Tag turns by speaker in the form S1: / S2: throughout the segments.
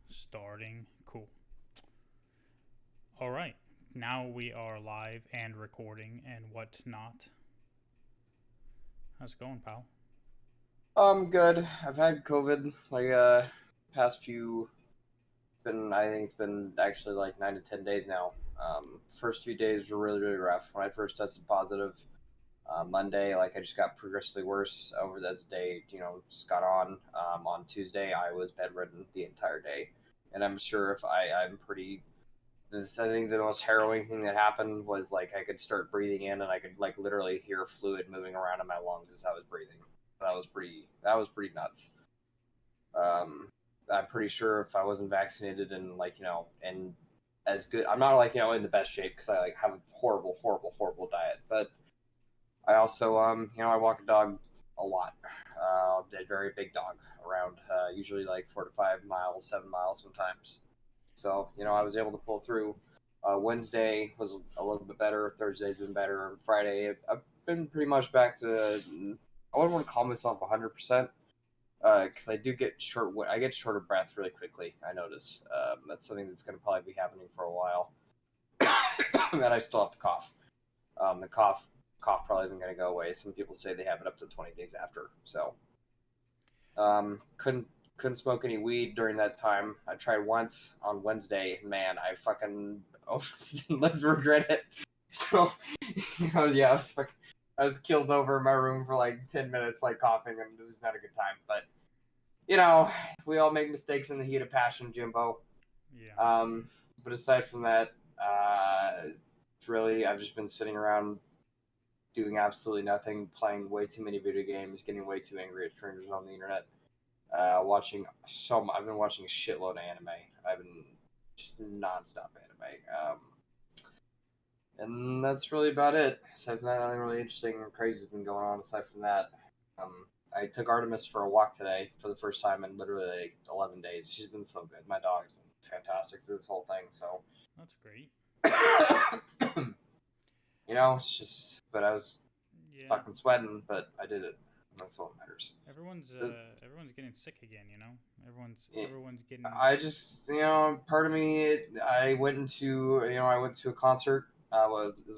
S1: Starting. Cool. All right. Now we are live and recording and whatnot. How's it going, pal?
S2: Good. I've had COVID past few I think it's been actually like 9 to 10 days now. First few days were really rough. When I first tested positive, Monday, I just got progressively worse over as the day, just got on. On Tuesday I was bedridden the entire day. And I'm sure if I'm pretty I think the most harrowing thing that happened was I could start breathing in and I could literally hear fluid moving around in my lungs as I was breathing. That was pretty nuts. Um, I'm pretty sure if I wasn't vaccinated and and as good, I'm not in the best shape because I have a horrible, horrible, horrible diet. But I also I walk a dog a lot. A very big dog around usually 4 to 5 miles, 7 miles sometimes. So I was able to pull through. Wednesday was a little bit better. Thursday's been better. Friday, I've been pretty much back to. I wouldn't want to call myself 100%, because I do get short. I get short of breath really quickly. I notice that's something that's going to probably be happening for a while. And I still have to cough. The cough probably isn't going to go away. Some people say they have it up to 20 days after. So couldn't smoke any weed during that time. I tried once on Wednesday. Man, I fucking almost didn't regret it. So yeah, I was killed over in my room for 10 minutes, coughing, and it was not a good time. But you know, we all make mistakes in the heat of passion, Jimbo.
S1: Yeah.
S2: Um, but aside from that, it's really I've just been sitting around doing absolutely nothing, playing way too many video games, getting way too angry at strangers on the internet. I've been watching a shitload of anime. I've been just nonstop anime. And that's really about it. Aside from that, nothing really interesting or crazy has been going on. Aside from that, I took Artemis for a walk today for the first time in literally 11 days. She's been so good. My dog's been fantastic through this whole thing. So,
S1: That's great.
S2: it's just, but I was
S1: Yeah.
S2: fucking sweating, but I did it. That's all that matters.
S1: Everyone's getting sick again. Everyone's
S2: It,
S1: everyone's getting.
S2: I just, part of me, I went to a concert. It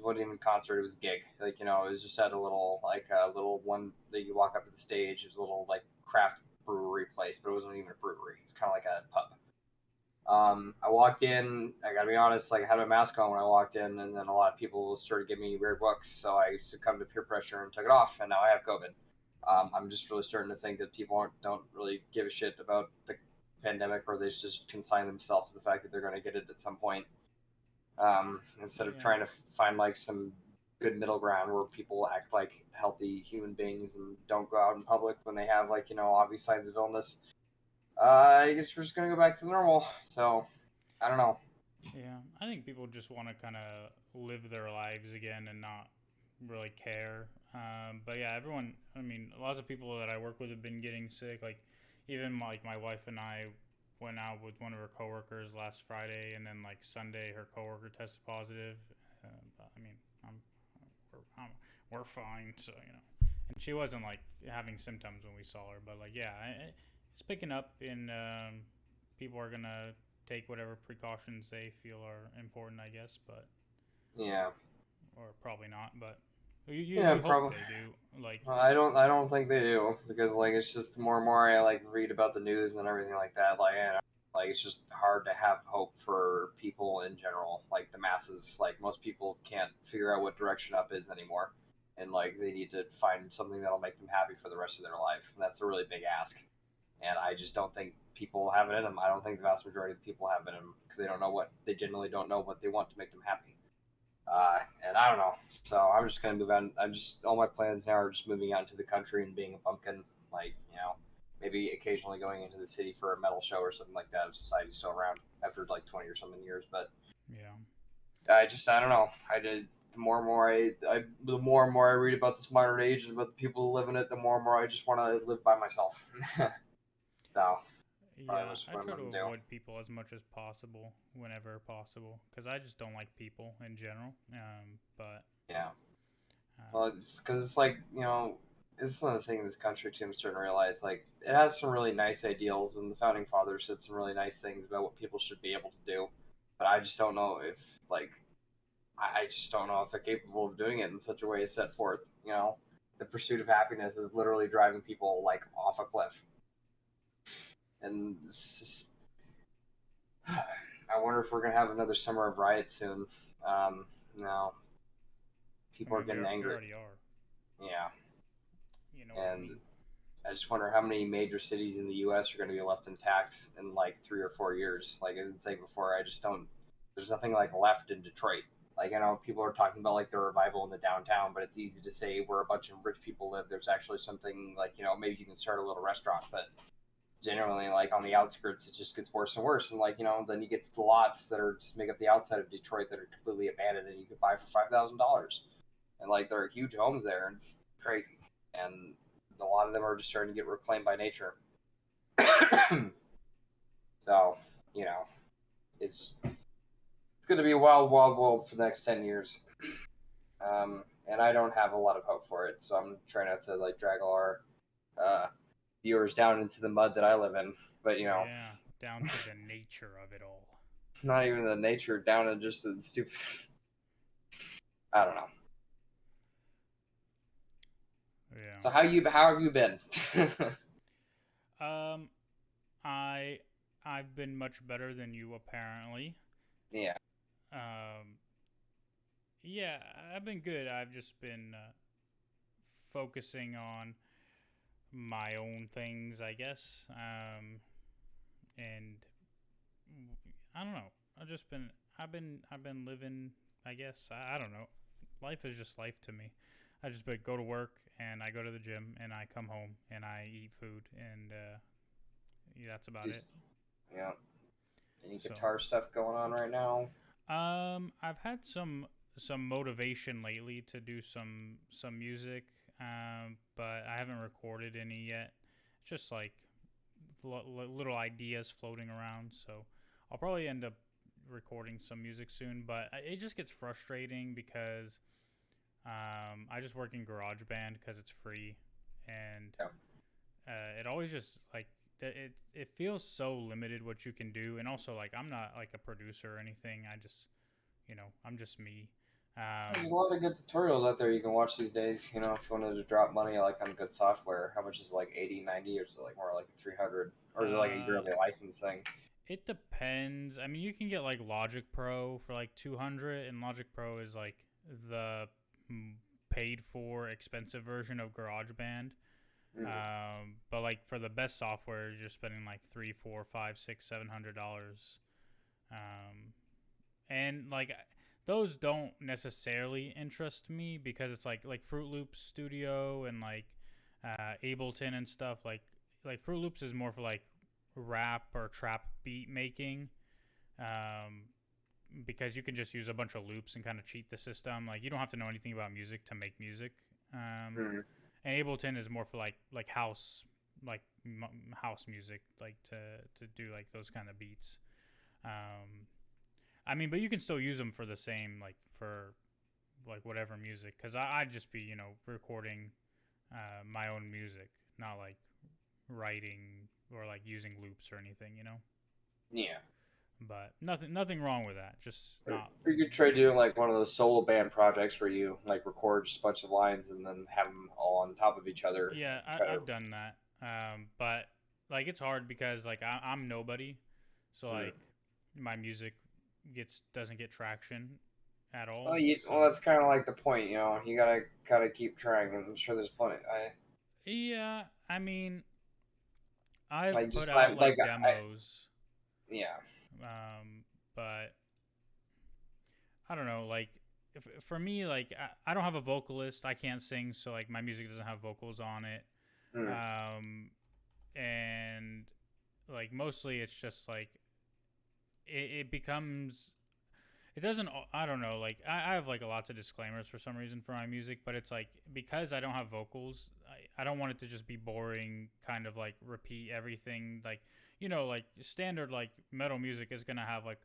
S2: wasn't even a concert; it was a gig. It was just at a little one that you walk up to the stage. It was a little craft brewery place, but it wasn't even a brewery. It's kind of like a pub. I walked in. I gotta be honest. I had my mask on when I walked in, and then a lot of people started giving me weird looks. So I succumbed to peer pressure and took it off, and now I have COVID. I'm just really starting to think that people don't really give a shit about the pandemic, or they just consign themselves to the fact that they're going to get it at some point, instead of
S1: Yeah.
S2: trying to find some good middle ground where people act like healthy human beings and don't go out in public when they have obvious signs of illness. I guess we're just gonna go back to normal. So I don't know.
S1: Yeah. I think people just want to kind of live their lives again and not really care. But yeah, everyone. I mean, lots of people that I work with have been getting sick. Even my wife and I went out with one of her coworkers last Friday, and then Sunday, her coworker tested positive. But I mean, I'm we're fine. So and she wasn't having symptoms when we saw her. But yeah, it's picking up, and people are gonna take whatever precautions they feel are important, I guess. But
S2: Yeah.
S1: or probably not. But
S2: Yeah,
S1: you hope
S2: probably.
S1: they do.
S2: I don't think they do, because it's just the more and more I read about the news and everything like that, it's just hard to have hope for people in general, the masses. Most people can't figure out what direction up is anymore, and they need to find something that'll make them happy for the rest of their life, and that's a really big ask. And I just don't think people have it in them. I don't think the vast majority of people have it in them, because they generally don't know what they want to make them happy. And I don't know. So I'm just gonna move on. All my plans now are just moving out into the country and being a pumpkin. Maybe occasionally going into the city for a metal show or something like that if society's still around after 20 or something years. But
S1: Yeah.
S2: I don't know. The more and more I read about this modern age and about the people who live in it, the more and more I just want to live by myself. So probably
S1: Yeah,
S2: that's
S1: I
S2: what I'm
S1: try to
S2: gonna do.
S1: avoid people as much as possible whenever possible because I just don't like people in general. But
S2: Yeah.
S1: um,
S2: Well, it's because it's another thing in this country too. I'm starting to realize like it has some really nice ideals, and the founding fathers said some really nice things about what people should be able to do. But I just don't know if like I just don't know if they're capable of doing it in such a way as set forth. You know, the pursuit of happiness is literally driving people like off a cliff, and it's just, I wonder if we're gonna have another summer of riots soon. Um, no,
S1: I
S2: people are
S1: mean,
S2: getting
S1: we
S2: angry.
S1: already are.
S2: Yeah,
S1: You know what I
S2: and
S1: mean?
S2: I just wonder how many major cities in the U.S. are going to be left intact in like 3 or 4 years. Like I did say before, I just don't. There's nothing like left in Detroit. Like I know people are talking about like the revival in the downtown, but it's easy to say where a bunch of rich people live. There's actually something like maybe you can start a little restaurant, but generally like on the outskirts it just gets worse and worse. And like then you get to the lots that are just make up the outside of Detroit that are completely abandoned and you could buy for $5,000, and like there are huge homes there. And it's crazy, and a lot of them are just starting to get reclaimed by nature. So you know it's going to be a wild, wild world for the next 10 years. And I don't have a lot of hope for it, so I'm trying not to like drag all our uh, viewers down into the mud that I live in. But
S1: Yeah, down to the nature of it all.
S2: not even the nature, down to just the stupid. I don't know. So
S1: Yeah.
S2: how have you been?
S1: Um, I I've been much better than you apparently.
S2: Yeah.
S1: Um, yeah, I've been good. I've just been focusing on my own things, I guess. And I don't know. I've been living. I guess I don't know. Life is just life to me. I just go to work and I go to the gym and I come home and I eat food and yeah, that's about
S2: Just
S1: it.
S2: yeah. Any
S1: So,
S2: guitar stuff going on right now?
S1: I've had some motivation lately to do some music, but I haven't recorded any yet. It's just like little ideas floating around. So I'll probably end up recording some music soon, but it just gets frustrating because I just work in GarageBand because it's free, and
S2: Yeah.
S1: it always just like it feels so limited what you can do, and also like I'm not like a producer or anything. I just I'm just me.
S2: There's a lot of good tutorials out there you can watch these days. If you wanted to drop money like on good software, how much is it, like 80, 90, or is it like more like 300, or is it like a
S1: uh,
S2: yearly license thing?
S1: it depends. I mean, you can get like Logic Pro for like 200, and Logic Pro is like the paid for expensive version of GarageBand.
S2: Mm.
S1: But like for the best software, you're spending like three, four, five, six, $700. And like those don't necessarily interest me because it's like Fruit Loops Studio and like Ableton and stuff. Like Fruit Loops is more for like rap or trap beat making. Um, because you can just use a bunch of loops and kind of cheat the system. Like you don't have to know anything about music to make music.
S2: Mm.
S1: And Ableton is more for like house house music, like to do like those kind of beats. Um, I mean, but you can still use them for the same like for like whatever music, because I'd just be recording my own music, not like writing or like using loops or anything.
S2: Yeah.
S1: But nothing wrong with that. Just not.
S2: Or you could try doing like one of those solo band projects where you like record just a bunch of lines and then have them all on top of each other.
S1: Yeah,
S2: Try to.
S1: I've done that. But like it's hard because like I'm nobody, so
S2: Mm.
S1: like my music doesn't get traction at
S2: Well,
S1: all.
S2: well,
S1: So
S2: that's kind of like the point. You gotta kind of keep trying, and I'm sure there's plenty.
S1: yeah, I mean I've
S2: Like
S1: put
S2: just
S1: out
S2: like
S1: like demos,
S2: yeah.
S1: but I don't know. Like for me, like I don't have a vocalist. I can't sing, so like my music doesn't have vocals on it.
S2: Mm.
S1: Um, and like mostly it's just like it becomes it doesn't I don't know, like I have like lots of disclaimers for some reason for my music, but it's like because I don't have vocals, I don't want it to just be boring, kind of like repeat everything, like like standard like metal music is gonna have like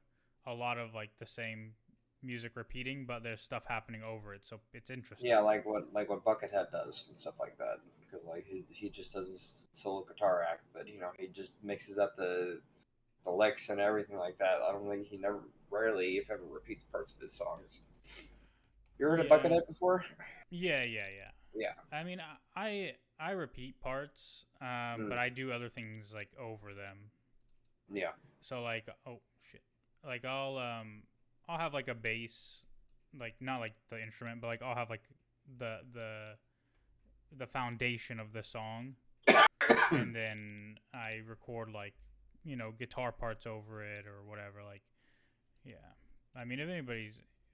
S1: a lot of like the same music repeating, but there's stuff happening over it, so it's interesting.
S2: Yeah, like what Buckethead does and stuff like that. Because like he just does his solo guitar act, but he just mixes up the licks and everything like that. I don't think he never, rarely, if ever, repeats parts of his songs. You heard of
S1: Yeah,
S2: Buckethead before?
S1: yeah.
S2: Yeah.
S1: I mean, I repeat parts, but
S2: Mm,
S1: I do other things like over them.
S2: yeah.
S1: So like, oh shit, like I'll have like a bass, like not like the instrument, but like I'll have like the the the foundation of the song, and then I record like guitar parts over it or whatever. Like, yeah. I mean, if anybody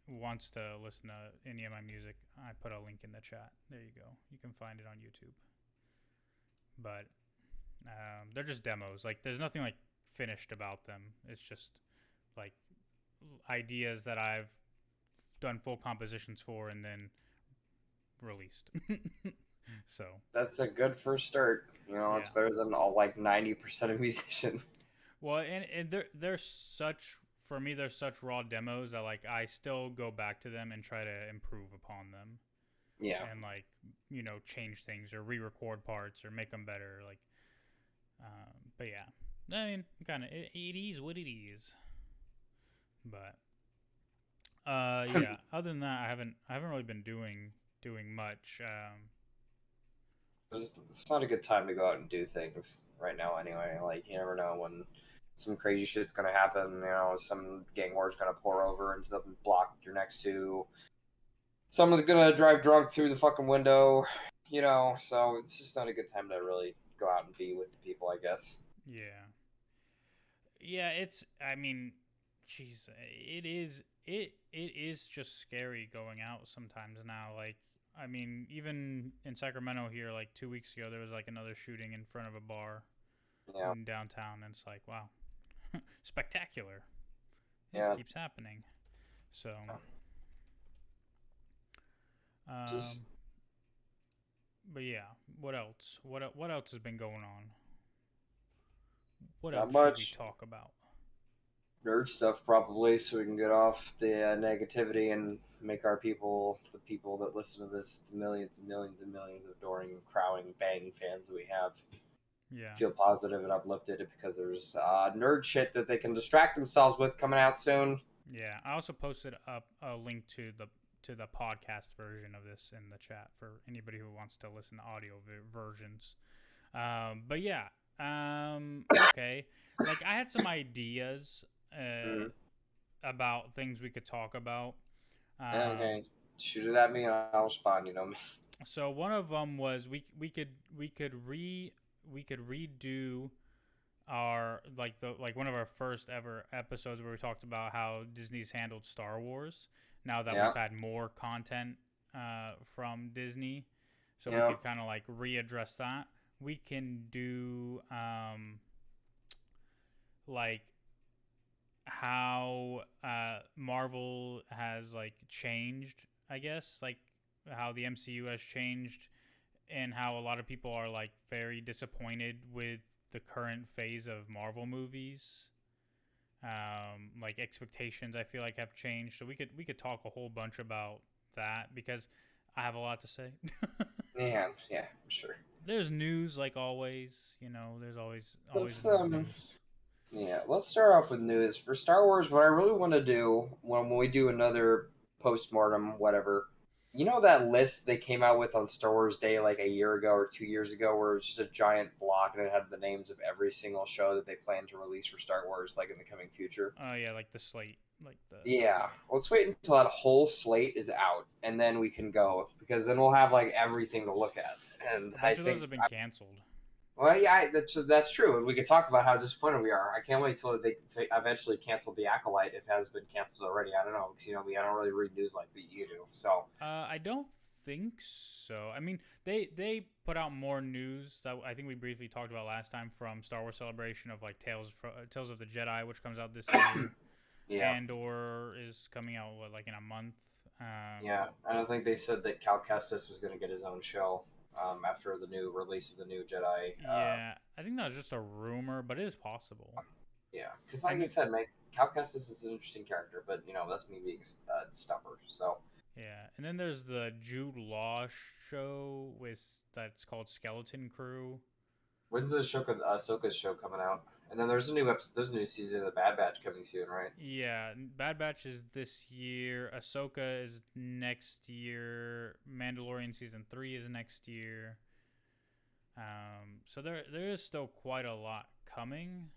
S1: wants to listen to any of my music, I put a link in the chat. There you go. You can find it on YouTube. But they're just demos. Like, there's nothing like finished about them. It's just like ideas that I've done full compositions for and then released. So
S2: That's a good first start. It's
S1: yeah.
S2: better than all like 90% of musicians.
S1: Well, and they're such for me. They're such raw demos that like I still go back to them and try to improve upon them
S2: Yeah.
S1: and like change things or re-record parts or make them better. Like, but yeah, I mean, kind of it is what it is. But yeah. Other than that, I haven't really been doing much.
S2: It's not a good time to go out and do things right now anyway. Like, you never know when some crazy shit's gonna happen. Some gang war's gonna pour over into the block you're next to. Someone's gonna drive drunk through the fucking window. So it's just not a good time to really go out and be with people, I guess.
S1: Yeah. Yeah, it's. I mean, jeez, it is just scary going out sometimes now. Like, I mean, even in Sacramento here, like 2 weeks ago, there was like another shooting in front of a bar
S2: Yeah.
S1: in downtown, and it's like, wow, spectacular. This
S2: Yeah.
S1: keeps happening. So,
S2: Just
S1: um, but yeah, what else? What else has been going on? What
S2: not
S1: else should we
S2: much
S1: talk about?
S2: nerd stuff probably, so we can get off the negativity and make our the people that listen to this, the millions and millions and millions of adoring, crowing, bang fans that we have,
S1: Yeah.
S2: feel positive and uplifted because there's nerd shit that they can distract themselves with coming out soon.
S1: Yeah, I also posted up a link to the podcast version of this in the chat for anybody who wants to listen to audio versions. But yeah, okay. Like I had some ideas
S2: Mm.
S1: about things we could talk about.
S2: Okay, shoot it at me and I'll respond. You know me.
S1: So one of them was we could redo our like one of our first ever episodes where we talked about how Disney's handled Star Wars. Now that
S2: Yeah,
S1: we've had more content from Disney, so we
S2: yeah,
S1: could kind of like readdress that. We can do like how Marvel has like changed, I guess, like how the MCU has changed and how a lot of people are like very disappointed with the current phase of Marvel movies. Like expectations, I feel like have changed. So we could talk a whole bunch about that because I have a lot to say.
S2: yeah, sure.
S1: There's news like always, There's always
S2: Let's
S1: more news.
S2: Yeah, let's start off with news. For Star Wars, what I really want to do when we do another post-mortem, whatever, that list they came out with on Star Wars Day like a year ago or 2 years ago, where it was just a giant block and it had the names of every single show that they plan to release for Star Wars, like in the coming future.
S1: Oh yeah, like the slate,
S2: Yeah, let's wait until that whole slate is out, and then we can go because then we'll have like everything to look at. And
S1: a
S2: I
S1: bunch of those
S2: think
S1: have been canceled.
S2: well, yeah, that's true. We could talk about how disappointed we are. I can't wait till they eventually cancel the Acolyte if it has been canceled already. I don't know because I don't really read news like you do. So
S1: I don't think so. I mean, they put out more news that I think we briefly talked about last time from Star Wars Celebration of like Tales of the Jedi, which comes out this year,
S2: yeah,
S1: and or is coming out like in a month.
S2: yeah. I don't think they said that Cal Kestis was going to get his own show after the new release of the new Jedi.
S1: Yeah, I think that was just a rumor, but it is possible.
S2: Yeah, because
S1: I
S2: like I
S1: mean,
S2: said, man, Cal Kestis is an interesting character, but that's me being a stumper. So
S1: Yeah, and then there's the Jude Law show that's called Skeleton Crew.
S2: when's the Ahsoka's show coming out? And then there's a new episode. There's a new season of the Bad Batch coming soon, right?
S1: Yeah, Bad Batch is this year. Ahsoka is next year. Mandalorian season 3 is next year. So there is still quite a lot coming.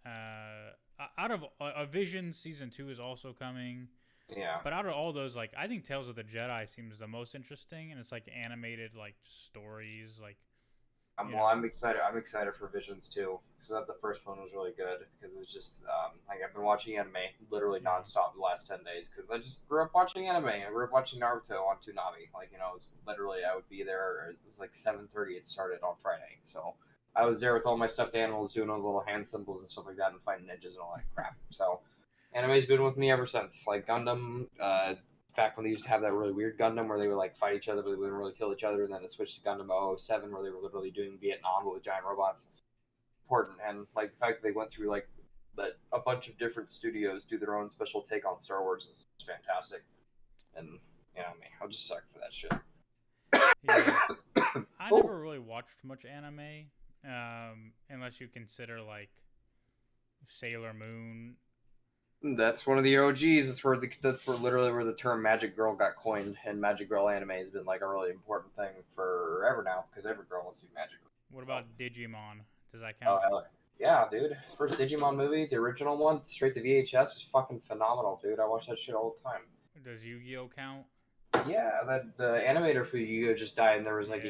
S1: Out of a Vision season 2 is also coming.
S2: Yeah.
S1: But out of all those, like I think Tales of the Jedi seems the most interesting, and it's like animated like stories, like.
S2: I'm excited. I'm excited for Visions too, because the first one was really good. Because it was just like I've been watching anime literally nonstop the last 10 days. Because I just grew up watching anime. I grew up watching Naruto on Toonami. Like it was literally I would be there. It was like 7:30. It started on Friday, so I was there with all my stuffed animals, doing all the little hand symbols and stuff like that, and fighting ninjas and all that crap. So anime's been with me ever since. Like Gundam, back when they used to have that really weird Gundam where they would like fight each other but they wouldn't really kill each other, and then it switched to Gundam 007 where they were literally doing Vietnam but with giant robots. Important. And like the fact that they went through like a bunch of different studios do their own special take on Star Wars is fantastic. And I'll just suck for that shit.
S1: Yeah. I never really watched much anime, unless you consider like Sailor Moon.
S2: That's one of the OGs. That's where literally where the term Magic Girl got coined, and Magic Girl anime has been like a really important thing forever now because every girl wants to be Magic Girl.
S1: What about Digimon? Does that count?
S2: Yeah, dude. First Digimon movie, the original one, straight to VHS, was fucking phenomenal, dude. I watch that shit all the time.
S1: Does Yu-Gi-Oh count?
S2: Yeah, that the animator for Yu-Gi-Oh just died, and there was like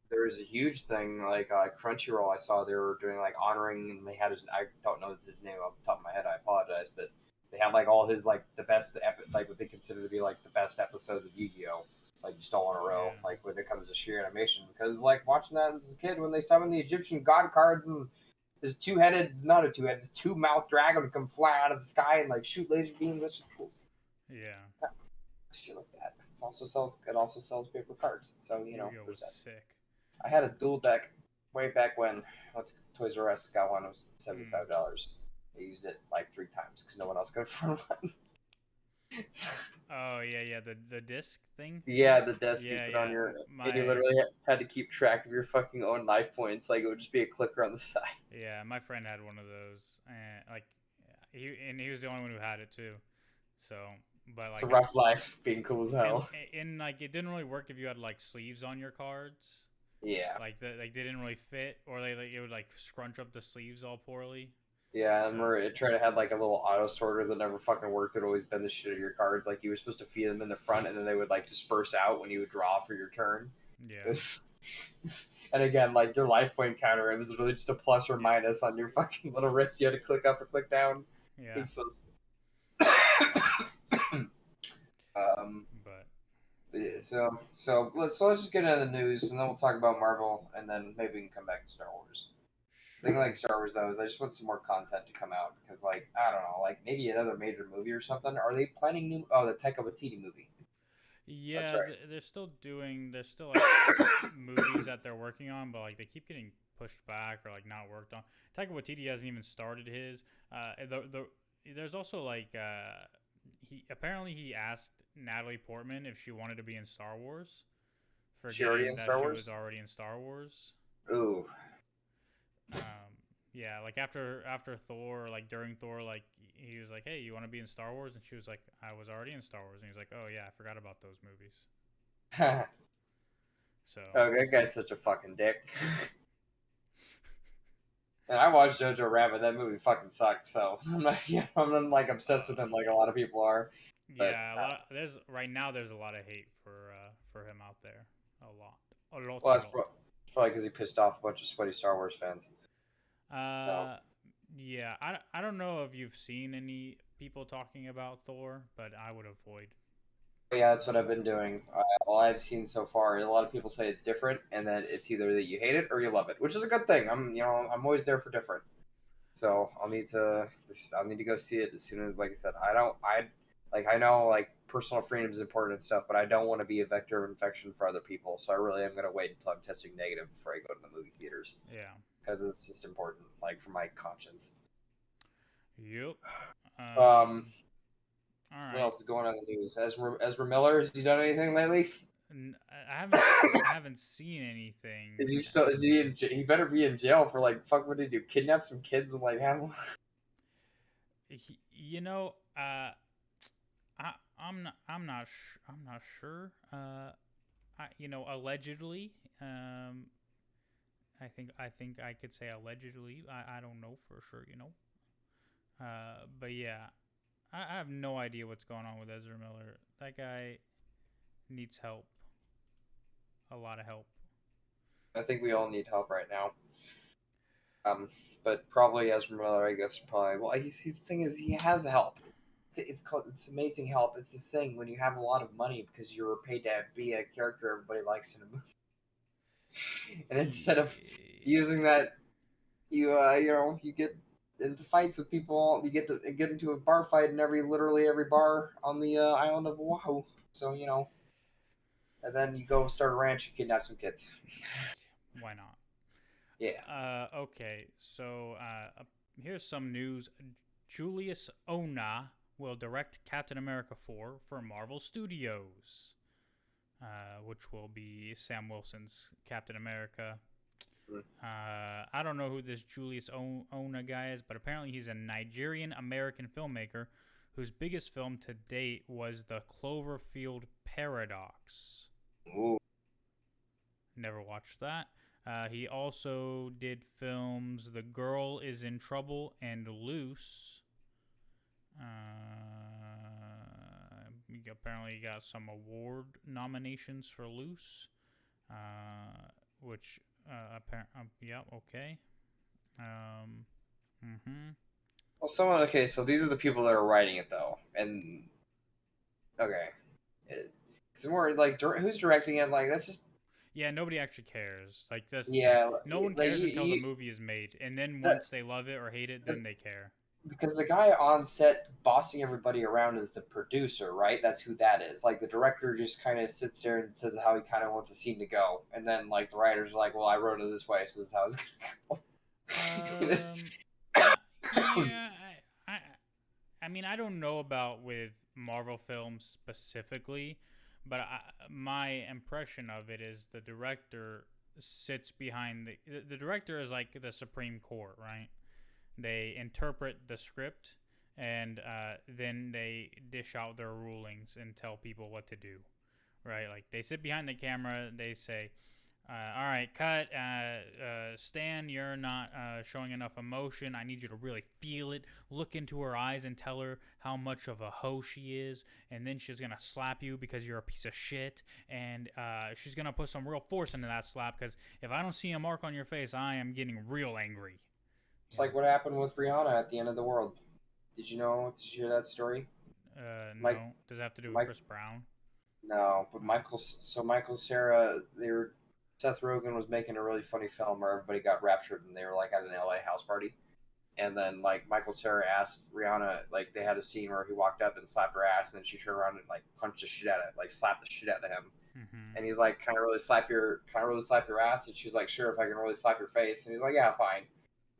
S2: there was a huge thing like Crunchyroll. I saw they were doing like honoring, and they had I don't know his name off the top of my head. I apologize, but they had like all his like the best like what they consider to be like the best episodes of Yu-Gi-Oh, like just all in a row. Like when it comes to sheer animation, because like watching that as a kid when they summon the Egyptian god cards and this this two-mouthed dragon would come fly out of the sky and like shoot laser beams. That shit's cool.
S1: Yeah.
S2: Shit like that. It also sells paper cards. So
S1: was sick.
S2: I had a dual deck way back when. Toys R Us got one. It was $75. I used it like 3 times because no one else could afford one.
S1: Oh yeah, the disc thing.
S2: Yeah, the disc you put on your. And you literally had to keep track of your fucking own life points. Like it would just be a clicker on the side.
S1: Yeah, my friend had one of those, and like he was the only one who had it too. So. But like,
S2: it's a rough life being cool as hell.
S1: And like it didn't really work if you had like sleeves on your cards.
S2: Yeah.
S1: Like they didn't really fit, or it would like scrunch up the sleeves all poorly.
S2: Yeah, I remember it tried to have like a little auto sorter that never fucking worked. It always bend the shit of your cards. Like you were supposed to feed them in the front, and then they would like disperse out when you would draw for your turn.
S1: Yeah.
S2: And again, like your life point counter, it was literally just a plus or minus on your fucking little wrist. You had to click up or click down.
S1: Yeah.
S2: It was so. But yeah, so let's just get into the news, and then we'll talk about Marvel, and then maybe we can come back to Star Wars. The thing like Star Wars though is I just want some more content to come out because like I don't know, like maybe another major movie or something. Are they planning the Taika Waititi movie?
S1: Yeah, right. There's still like movies that they're working on, but like they keep getting pushed back or like not worked on. Taika Waititi hasn't even started his. There's also like he asked Natalie Portman if she wanted to be in Star Wars.
S2: She already in Star Wars?
S1: She was already in Star Wars.
S2: Ooh.
S1: Yeah, like after Thor, like during Thor, like he was like, "Hey, you want to be in Star Wars?" And she was like, "I was already in Star Wars." And he's like, "Oh yeah, I forgot about those movies." So.
S2: Oh, that guy's such a fucking dick. And I watched Jojo Rabbit. That movie fucking sucked. So I'm not like obsessed with him like a lot of people are.
S1: But, yeah, there's a lot of hate for him out there. A lot.
S2: Well, it's probably because he pissed off a bunch of sweaty Star Wars fans.
S1: Yeah, I don't know if you've seen any people talking about Thor, but I would avoid.
S2: Yeah, that's what I've been doing. All I've seen so far, a lot of people say it's different, and that it's either that you hate it or you love it, which is a good thing. I'm always there for different. So I'll need to go see it as soon as, like I said, I know like personal freedom is important and stuff, but I don't want to be a vector of infection for other people. So I really am gonna wait until I'm testing negative before I go to the movie theaters.
S1: Yeah.
S2: Because it's just important, like for my conscience.
S1: Yep. All
S2: What
S1: right.
S2: else is going on in the news? Ezra Miller, has he done anything lately?
S1: I haven't seen anything.
S2: Is he still? Is he in? He better be in jail for like fuck. What did he do? Kidnap some kids and like have?
S1: You know, I'm not sure. Allegedly. I think I could say allegedly. I don't know for sure. But yeah, I have no idea what's going on with Ezra Miller. That guy needs help. A lot of help.
S2: I think we all need help right now. But probably Ezra Miller, I guess, probably. Well, you see, the thing is, he has help. It's amazing help. It's this thing when you have a lot of money because you're paid to be a character everybody likes in a movie, and instead of using that, you get into fights with people. You get into a bar fight in literally every bar on the island of Oahu. So and then you go start a ranch and kidnap some kids.
S1: Why not?
S2: Yeah.
S1: Okay, so here's some news. Julius Ona will direct Captain America 4 for Marvel Studios, which will be Sam Wilson's Captain America. I don't know who this Julius Ona guy is, but apparently he's a Nigerian-American filmmaker whose biggest film to date was The Cloverfield Paradox.
S2: Ooh.
S1: Never watched that. He also did films The Girl Is in Trouble and Loose. Apparently he got some award nominations for Loose, which yeah, okay.
S2: Well, okay, so these are the people that are writing it though, and okay, it's more like who's directing it? Like that's just
S1: yeah, nobody actually cares. Like that's the thing.
S2: yeah,
S1: No one
S2: like
S1: cares until the movie is made, and then once they love it or hate it, then they care.
S2: Because the guy on set bossing everybody around is the producer, right? That's who that is. Like the director just kind of sits there and says how he kind of wants a scene to go, and then like the writers are like, "Well, I wrote it this way, so this is how it's gonna go."
S1: Yeah, I mean, I don't know about with Marvel films specifically, but my impression of it is the director sits behind the director is like the Supreme Court, right? They interpret the script and then they dish out their rulings and tell people what to do, right? Like they sit behind the camera, they say, all right, cut. Stan, you're not showing enough emotion. I need you to really feel it. Look into her eyes and tell her how much of a hoe she is. And then she's going to slap you because you're a piece of shit. And she's going to put some real force into that slap because if I don't see a mark on your face, I am getting real angry.
S2: It's like what happened with Rihanna at the end of the world. Did you hear that story?
S1: No. Does it have to do with Chris Brown?
S2: No, but Michael Cera, Seth Rogen was making a really funny film where everybody got raptured and they were like at an LA house party. And then like Michael Cera asked Rihanna, like they had a scene where he walked up and slapped her ass and then she turned around and like punched the shit out of it, like slapped the shit out of him. And he's like, can I really slap your ass? And she was like, sure, if I can really slap your face. And he's like, yeah, fine.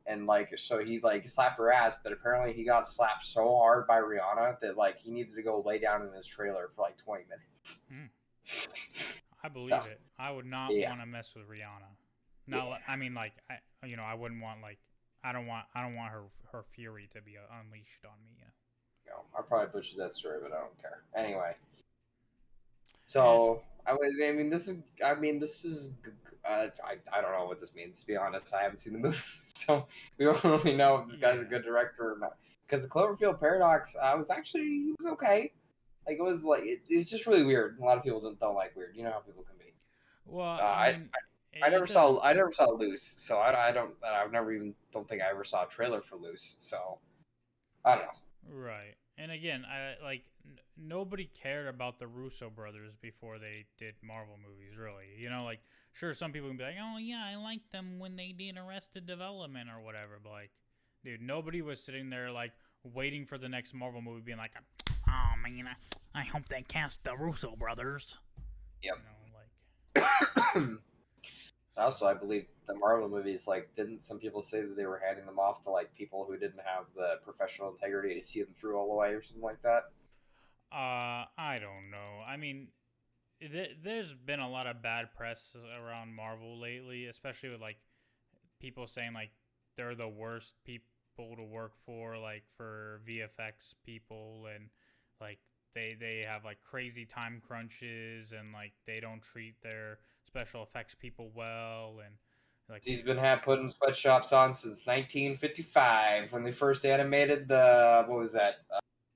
S2: And like so he like slapped her ass, but apparently he got slapped so hard by Rihanna that like he needed to go lay down in his trailer for like 20 minutes.
S1: I believe it. I would not want to mess with Rihanna. No, I mean like I wouldn't want like I don't want her fury to be unleashed on me.
S2: No, I probably butchered that story, but I don't care. Anyway, so I mean this is I don't know what this means, to be honest. I haven't seen the movie, so we don't really know if this guy's a good director or not. Because the Cloverfield Paradox, he was okay. Like it's just really weird. A lot of people don't like weird. You know how people can be.
S1: Well, I
S2: never saw Loose, so I don't think I ever saw a trailer for Loose. So I don't know.
S1: Right, and again, nobody cared about the Russo brothers before they did Marvel movies. Really, like sure some people can be like, oh yeah, I liked them when they did Arrested Development or whatever, but like, dude, nobody was sitting there like waiting for the next Marvel movie, being like, oh man, I hope they cast the Russo brothers.
S2: Yep.
S1: So
S2: Also, I believe the Marvel movies, like, didn't some people say that they were handing them off to like people who didn't have the professional integrity to see them through all the way or something like that?
S1: I don't know. I mean, there's been a lot of bad press around Marvel lately, especially with like people saying like they're the worst people to work for, like for VFX people, and like they have like crazy time crunches, and like they don't treat their special effects people well, and like
S2: He's been putting sweatshops on since 1955 when they first animated the what was that?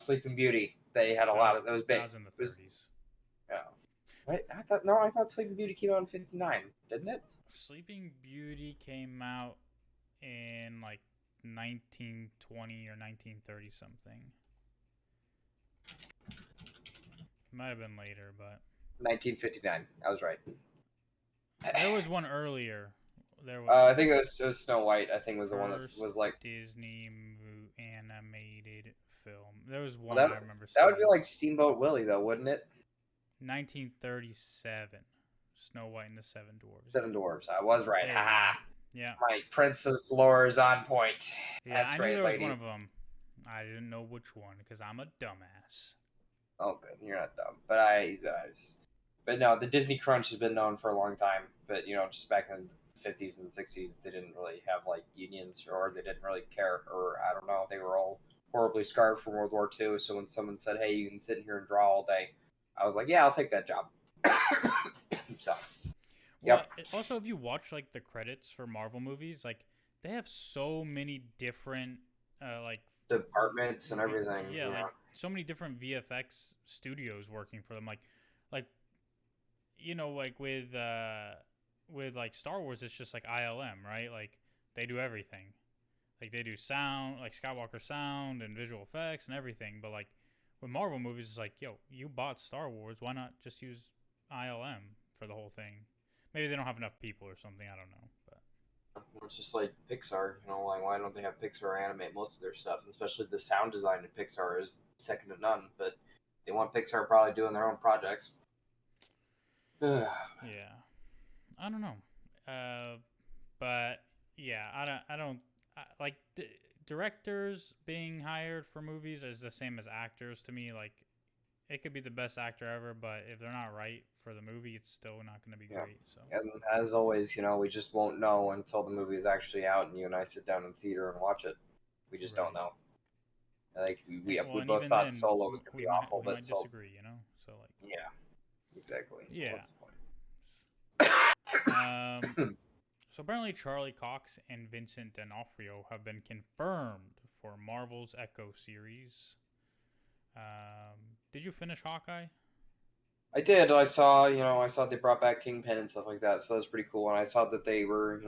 S2: Sleeping Beauty. They had a lot of those big.
S1: that was in the
S2: It was
S1: 30s.
S2: yeah. Wait, I thought Sleeping Beauty came out in '59, didn't it?
S1: Sleeping Beauty came out in like 1920 or 1930 something. Might have been later, but
S2: 1959. I was right.
S1: there was one earlier. There was
S2: I think it was Snow White. I think was the one that
S1: first
S2: was like.
S1: Disney animated film. There was
S2: Well,
S1: one I remember
S2: that would be
S1: seeing.
S2: like Steamboat Willie, though, wouldn't it?
S1: 1937. Snow White and the Seven Dwarfs.
S2: Seven Dwarfs. I was right.
S1: There you
S2: Haha.
S1: go. Yeah.
S2: My princess lore is on point.
S1: Yeah,
S2: That's
S1: I knew
S2: right,
S1: there was one
S2: ladies.
S1: of them. I didn't know which one because I'm a dumbass.
S2: Oh, good. You're not dumb. But no, the Disney Crunch has been known for a long time. But just back in the 50s and 60s, they didn't really have like unions, or they didn't really care, or I don't know. They were all horribly scarred from World War II. So when someone said, "Hey, you can sit in here and draw all day," I was like, "Yeah, I'll take that job." So,
S1: Well,
S2: yep.
S1: also if you watch like the credits for Marvel movies, like they have so many different like
S2: Departments and everything.
S1: yeah, like so many different VFX studios working for them. Like like with like Star Wars, it's just like ILM, right? Like they do everything. Like they do sound, like Skywalker sound and visual effects and everything. But like with Marvel movies, it's like, yo, you bought Star Wars, why not just use ILM for the whole thing? Maybe they don't have enough people or something. I don't know, but
S2: It's just like Pixar, like why don't they have Pixar animate most of their stuff? Especially the sound design in Pixar is second to none. But they want Pixar probably doing their own projects.
S1: yeah, I don't know. But yeah, like directors being hired for movies is the same as actors to me. Like it could be the best actor ever, but if they're not right for the movie, it's still not going to be
S2: Yeah.
S1: great. So
S2: And as always, we just won't know until the movie is actually out and you and I sit down in the theater and watch it. We just don't
S1: right.
S2: know. Like
S1: Well,
S2: we
S1: and
S2: both
S1: even
S2: thought
S1: then,
S2: Solo was gonna be awful,
S1: we
S2: but
S1: might disagree. So like
S2: yeah, exactly. Well,
S1: yeah.
S2: what's the
S1: Um.
S2: point?
S1: So apparently, Charlie Cox and Vincent D'Onofrio have been confirmed for Marvel's Echo series. Did you finish Hawkeye?
S2: I did. I saw they brought back Kingpin and stuff like that, so that's pretty cool. And I saw that they were,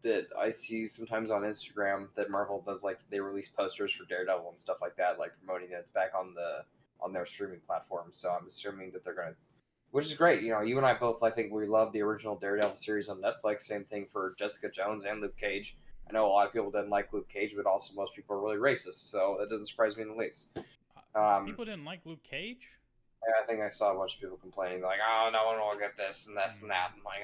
S2: that I see sometimes on Instagram that Marvel does like they release posters for Daredevil and stuff like that, like promoting that it's back on their streaming platform. So I'm assuming that they're gonna, which is great. You and I both, I think we love the original Daredevil series on Netflix. Same thing for Jessica Jones and Luke Cage. I know a lot of people didn't like Luke Cage, but also most people are really racist, so that doesn't surprise me in the least. Um,
S1: People didn't like Luke Cage.
S2: I think I saw a bunch of people complaining, like, "Oh, no one will get this and this and that." I'm like,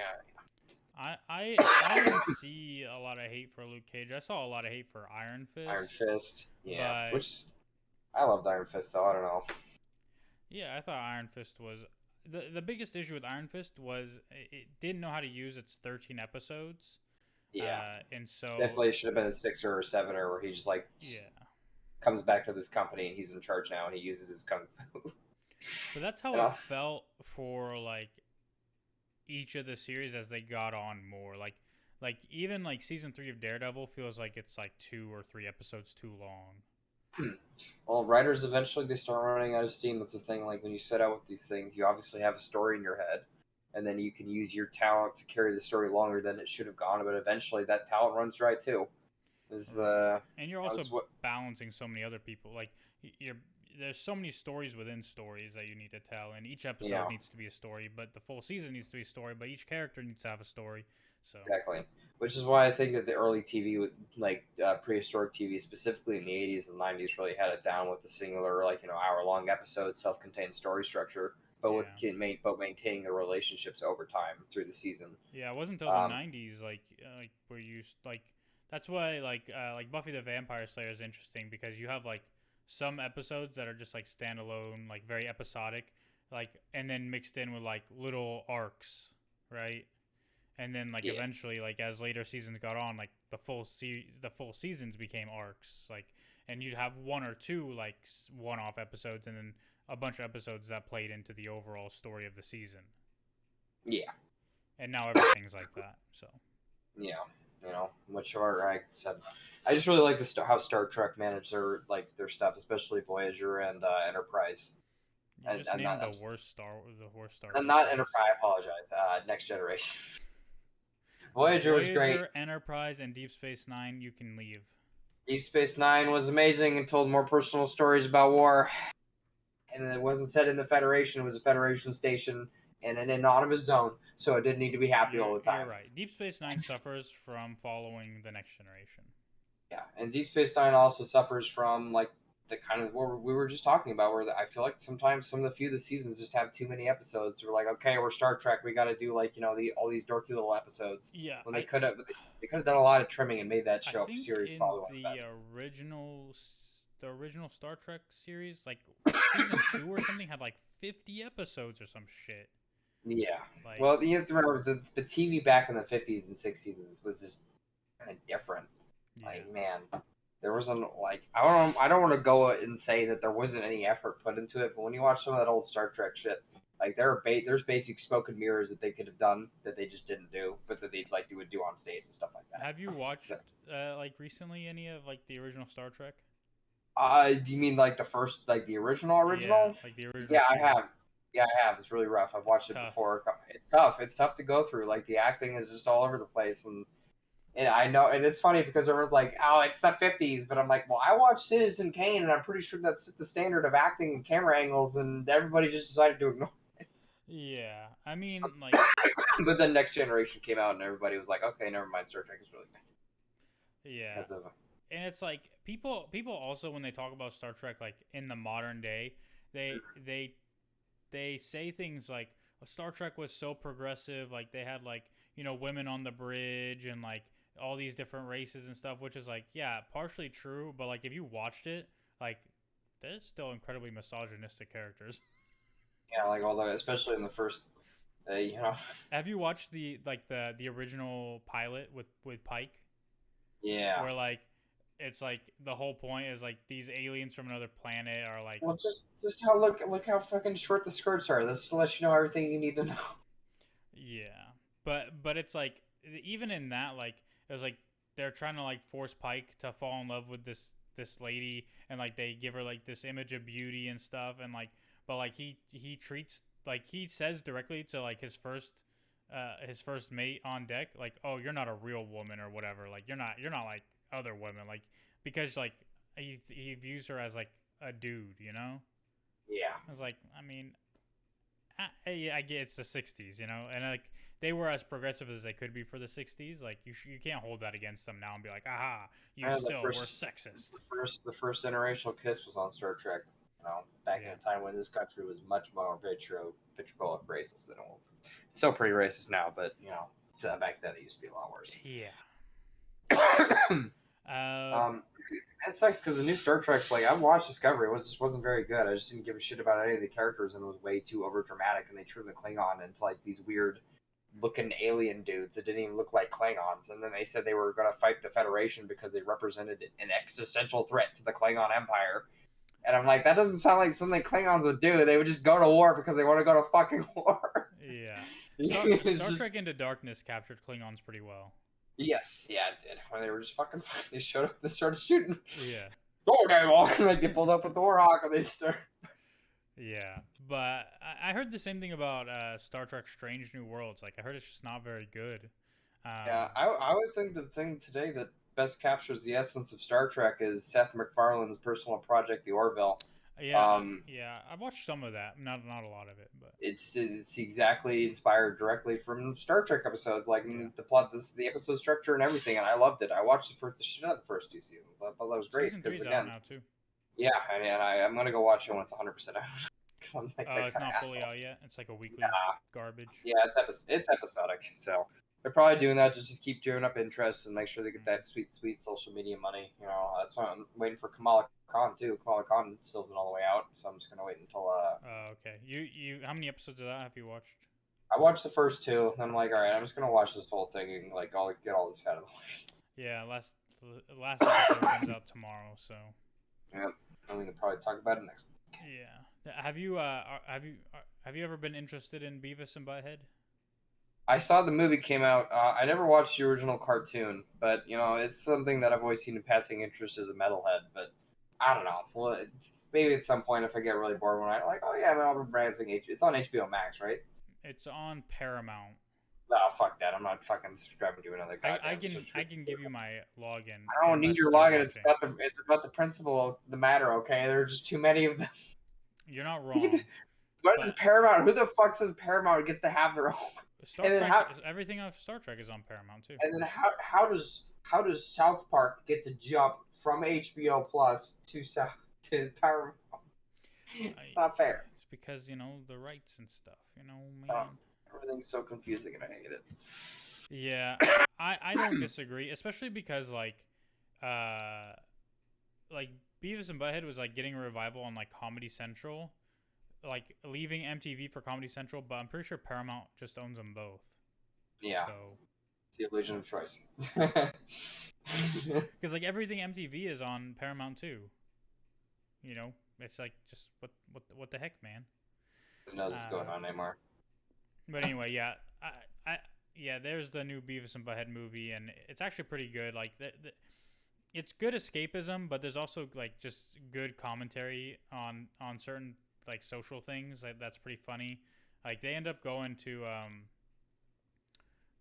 S1: I didn't see a lot of hate for Luke Cage. I saw a lot of hate for Iron
S2: Iron
S1: Fist,
S2: Fist, yeah.
S1: but
S2: Which I loved Iron Fist, though. I don't know.
S1: yeah, I thought Iron Fist was the biggest issue with Iron Fist was it didn't know how to use its 13 episodes,
S2: Yeah,
S1: and so
S2: definitely should have been a sixer or sevener, where he just like
S1: yeah.
S2: comes back to this company and he's in charge now and he uses his kung fu.
S1: But that's how
S2: you
S1: it
S2: know?
S1: felt for like each of the series as they got on more. Like even like season 3 of Daredevil feels like it's like 2 or 3 episodes too long.
S2: Well, writers eventually they start running out of steam. That's the thing. Like when you set out with these things, you obviously have a story in your head, and then you can use your talent to carry the story longer than it should have gone. But eventually, that talent runs dry too. This
S1: Right. And you're also
S2: that's what.
S1: balancing so many other people. Like you're there's so many stories within stories that you need to tell, and each episode
S2: Yeah,
S1: needs to be a story, but the full season needs to be a story, but each character needs to have a story. So
S2: exactly. Which is why I think that the early TV, like prehistoric TV, specifically in the '80s and '90s, really had it down with the singular, like hour-long episode, self-contained story structure. but
S1: Yeah.
S2: maintaining the relationships over time through the season.
S1: Yeah, it wasn't until the '90s, like where you like. That's why like Buffy the Vampire Slayer is interesting because you have like some episodes that are just like standalone, like very episodic, like and then mixed in with like little arcs, right? And then like
S2: Yeah.
S1: eventually, like as later seasons got on, like the full seasons became arcs, like and you'd have one or two like one-off episodes, and then a bunch of episodes that played into the overall story of the season.
S2: Yeah.
S1: And now everything's like that. So
S2: Yeah. Which are, like I said, I just really like how Star Trek managed their stuff, especially Voyager and Enterprise.
S1: you just
S2: And
S1: named
S2: not,
S1: the worst Star
S2: and
S1: Trek
S2: not
S1: series.
S2: Enterprise. I apologize. Next Generation. Voyager was great.
S1: Enterprise, and Deep Space Nine. You can leave.
S2: Deep Space Nine was amazing and told more personal stories about war. And it wasn't set in the Federation. It was a Federation station in an anonymous zone, so it didn't need to be happy all the time.
S1: You're right. Deep Space Nine suffers from following the Next Generation.
S2: Yeah, and Deep Space Nine also suffers from like the kind of what we were just talking about, where I feel like sometimes some of the seasons just have too many episodes. We're like, okay, we're Star Trek, we got to do like all these dorky little episodes.
S1: Yeah,
S2: when they could have done a lot of trimming and made that
S1: I
S2: show
S1: think
S2: series
S1: in
S2: probably one of the best.
S1: the original Star Trek series, like season 2 or something, had like 50 episodes or some shit.
S2: Yeah.
S1: Like,
S2: well, you have to remember the TV back in the 50s and 60s was just kind of different.
S1: yeah.
S2: Like, man, there wasn't like I don't want to go and say that there wasn't any effort put into it, but when you watch some of that old Star Trek shit, like there's basic smoke and mirrors that they could have done that they just didn't do, but that they would do on stage and stuff like that.
S1: Have you watched like recently any of like the original Star Trek?
S2: Do you mean like the first, like the original?
S1: Yeah, like the original.
S2: Yeah,
S1: series.
S2: I have. Yeah, I have. It's really rough. I've watched it before. It's tough. It's tough to go through. Like the acting is just all over the place, and I know, and it's funny because everyone's like, "Oh, it's the '50s," but I'm like, "Well, I watched Citizen Kane, and I'm pretty sure that's the standard of acting and camera angles, and everybody just decided to ignore it."
S1: Yeah, I mean, like,
S2: but then Next Generation came out, and everybody was like, "Okay, never mind. Star Trek is really good."
S1: Yeah,
S2: because of
S1: and it's like people also when they talk about Star Trek, like in the modern day, they say things like Star Trek was so progressive, like they had like women on the bridge and like all these different races and stuff, which is like partially true, but like if you watched it, like there's still incredibly misogynistic characters.
S2: Yeah, like although especially in the first,
S1: Have you watched the original pilot with Pike?
S2: Yeah.
S1: Where like it's like the whole point is like these aliens from another planet are like.
S2: Well, just how look how fucking short the skirts are. That's to let you know everything you need to know.
S1: Yeah, but it's like even in that, like it was like they're trying to like force Pike to fall in love with this lady, and like they give her like this image of beauty and stuff, and like but like he treats, like he says directly to like his first mate on deck, like, oh, you're not a real woman or whatever, like you're not like other women, like because like he views her as like a dude,
S2: Yeah.
S1: I was like, I mean, I get it's the '60s, and like they were as progressive as they could be for the '60s. Like you can't hold that against them now and be like, aha, you still were sexist.
S2: The first interracial kiss was on Star Trek. Back in a time when this country was much more vitriolic racist than it will. It's still pretty racist now, but back then it used to be a lot worse.
S1: Yeah.
S2: It sucks because the new Star Trek's like I watched Discovery. It just wasn't very good. I just didn't give a shit about any of the characters, and it was way too over dramatic. And they turned the Klingon into like these weird looking alien dudes that didn't even look like Klingons. And then they said they were going to fight the Federation because they represented an existential threat to the Klingon Empire. And I'm like, that doesn't sound like something Klingons would do. They would just go to war because they want to go to fucking war.
S1: Yeah. Star Trek Into Darkness captured Klingons pretty well.
S2: Yes, yeah, it did. When they were just fucking, they showed up, they started shooting.
S1: Yeah.
S2: Like they pulled up with the Warhawk and they started.
S1: Yeah, but I heard the same thing about Star Trek Strange New Worlds. Like I heard it's just not very good.
S2: Yeah, I would think the thing today that best captures the essence of Star Trek is Seth MacFarlane's personal project, The Orville.
S1: Yeah, I've watched some of that, not a lot of it, but
S2: it's exactly inspired directly from Star Trek episodes, like the plot, the episode structure, and everything. And I loved it. I watched the shit out of the first 2 seasons. I thought that was great.
S1: Season 3's out now too.
S2: Yeah, and I'm gonna go watch it when it's 100% out. because I'm like
S1: Oh,
S2: that
S1: it's
S2: kind of
S1: not fully
S2: asshole.
S1: out yet. It's like a weekly
S2: Nah,
S1: garbage.
S2: yeah, it's episodic, so they're probably doing that just to keep drawing up interest and make sure they get that sweet sweet social media money. You know, that's why I'm waiting for Kamala Khan too. Kamala Khan still isn't all the way out, so I'm just gonna wait until
S1: Okay. You how many episodes of that have you watched?
S2: I watched the first two, and I'm like, all right, I'm just gonna watch this whole thing and like I'll get all this out of the way.
S1: Yeah, last episode comes out tomorrow, so.
S2: Yeah, and we can probably talk about it next.
S1: Yeah. Have you ever been interested in Beavis and Butthead?
S2: I saw the movie came out. I never watched the original cartoon, but you know, it's something that I've always seen in passing interest as a metalhead. But I don't know. Well, maybe at some point if I get really bored one night, like, oh yeah, I'm Albert Branding It's on HBO Max, right?
S1: It's on Paramount.
S2: Oh fuck that! I'm not fucking subscribing to another
S1: I
S2: goddamn
S1: can
S2: subscription.
S1: give you my login
S2: I don't need
S1: unless
S2: your
S1: they're
S2: login.
S1: watching.
S2: It's about the principle of the matter. Okay, there are just too many of them.
S1: You're not wrong.
S2: What is Paramount? Who the fuck says Paramount gets to have their own?
S1: Star
S2: And then
S1: Trek, everything of Star Trek is on Paramount too.
S2: And then how does South Park get to jump from HBO Plus to Paramount? It's not fair.
S1: It's because the rights and stuff. Man.
S2: Everything's so confusing, and I hate it.
S1: Yeah, I don't disagree, especially because like Beavis and Butthead was like getting a revival on like Comedy Central, like leaving MTV for Comedy Central, but I'm pretty sure Paramount just owns them both.
S2: Yeah.
S1: So
S2: it's the illusion of choice.
S1: Because like everything MTV is on Paramount too. It's like just what the heck, man.
S2: Who knows what's going on anymore?
S1: But anyway, yeah, yeah, there's the new Beavis and Butthead movie, and it's actually pretty good. Like it's good escapism, but there's also like just good commentary on certain like social things. That's pretty funny. Like they end up going to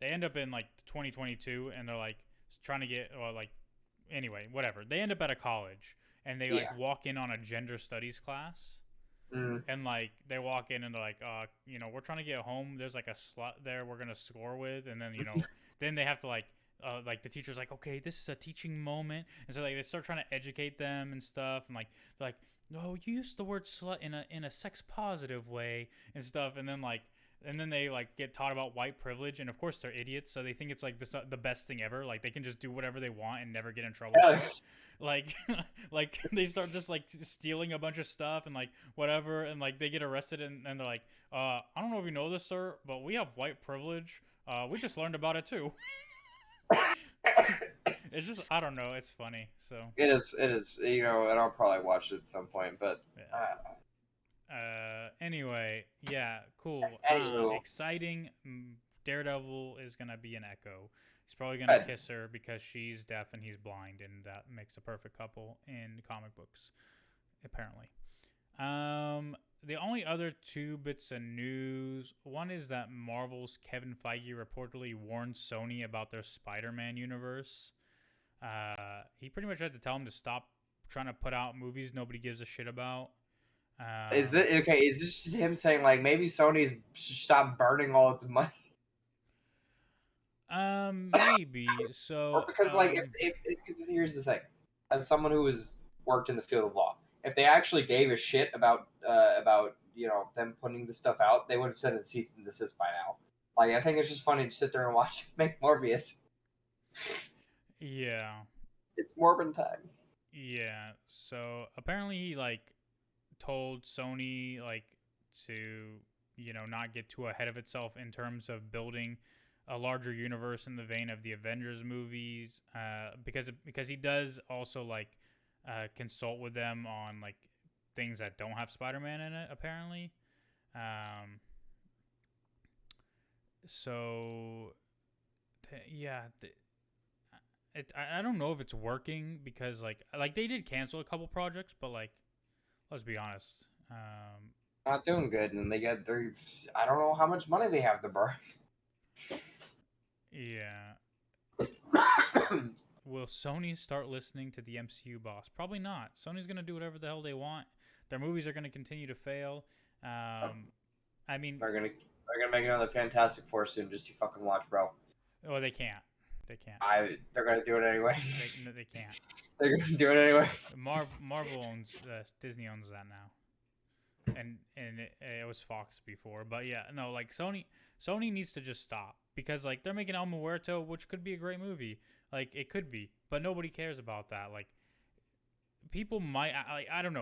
S1: they end up in like 2022, and they're like trying to get anyway, whatever. They end up at a college, and they like walk in on a gender studies class. And like they walk in and they're like, we're trying to get home. There's like a slut there we're gonna score with, and then then they have to like the teacher's like, okay, this is a teaching moment, and so like they start trying to educate them and stuff, and they're like, no, you use the word slut in a sex positive way and stuff, and then they like get taught about white privilege, and of course they're idiots, so they think it's like the best thing ever. Like they can just do whatever they want and never get in trouble for it. Like they start just like stealing a bunch of stuff and like whatever, and like they get arrested, and they're like, I don't know if you know this, sir, but we have white privilege. We just learned about it too. It's just, I don't know, it's funny. So
S2: it is and I'll probably watch it at some point, but
S1: anyway, yeah, cool. Exciting. Daredevil is gonna be an Echo. He's probably gonna kiss her because she's deaf and he's blind, and that makes a perfect couple in comic books, apparently. The only other two bits of news, one is that Marvel's Kevin Feige reportedly warned Sony about their Spider-Man universe. He pretty much had to tell him to stop trying to put out movies nobody gives a shit about.
S2: Is this just him saying like maybe Sony should stop burning all its money?
S1: Maybe. So
S2: because like because here's the thing, as someone who has worked in the field of law, if they actually gave a shit about them putting this stuff out, they would have sent a cease and desist by now. Like I think it's just funny to sit there and watch make Morbius.
S1: Yeah.
S2: It's Morbin time.
S1: Yeah. So apparently he like told Sony like to not get too ahead of itself in terms of building a larger universe in the vein of the Avengers movies, because he does also like consult with them on like things that don't have Spider-Man in it apparently. So yeah, I don't know if it's working because like they did cancel a couple projects, but like let's be honest,
S2: not doing good, and I don't know how much money they have to burn.
S1: Yeah. Will Sony start listening to the MCU boss? Probably not. Sony's gonna do whatever the hell they want. Their movies are gonna continue to fail. I mean,
S2: they're gonna make another Fantastic Four soon. Just you fucking watch, bro.
S1: Oh, they can't. They can't.
S2: They're gonna do it anyway.
S1: They can't.
S2: They're gonna do it anyway.
S1: Marvel owns Disney owns that now. and it was Fox before. But yeah, no, like Sony needs to just stop because like they're making El Muerto, which could be a great movie. Like it could be, but nobody cares about that. Like people might like I don't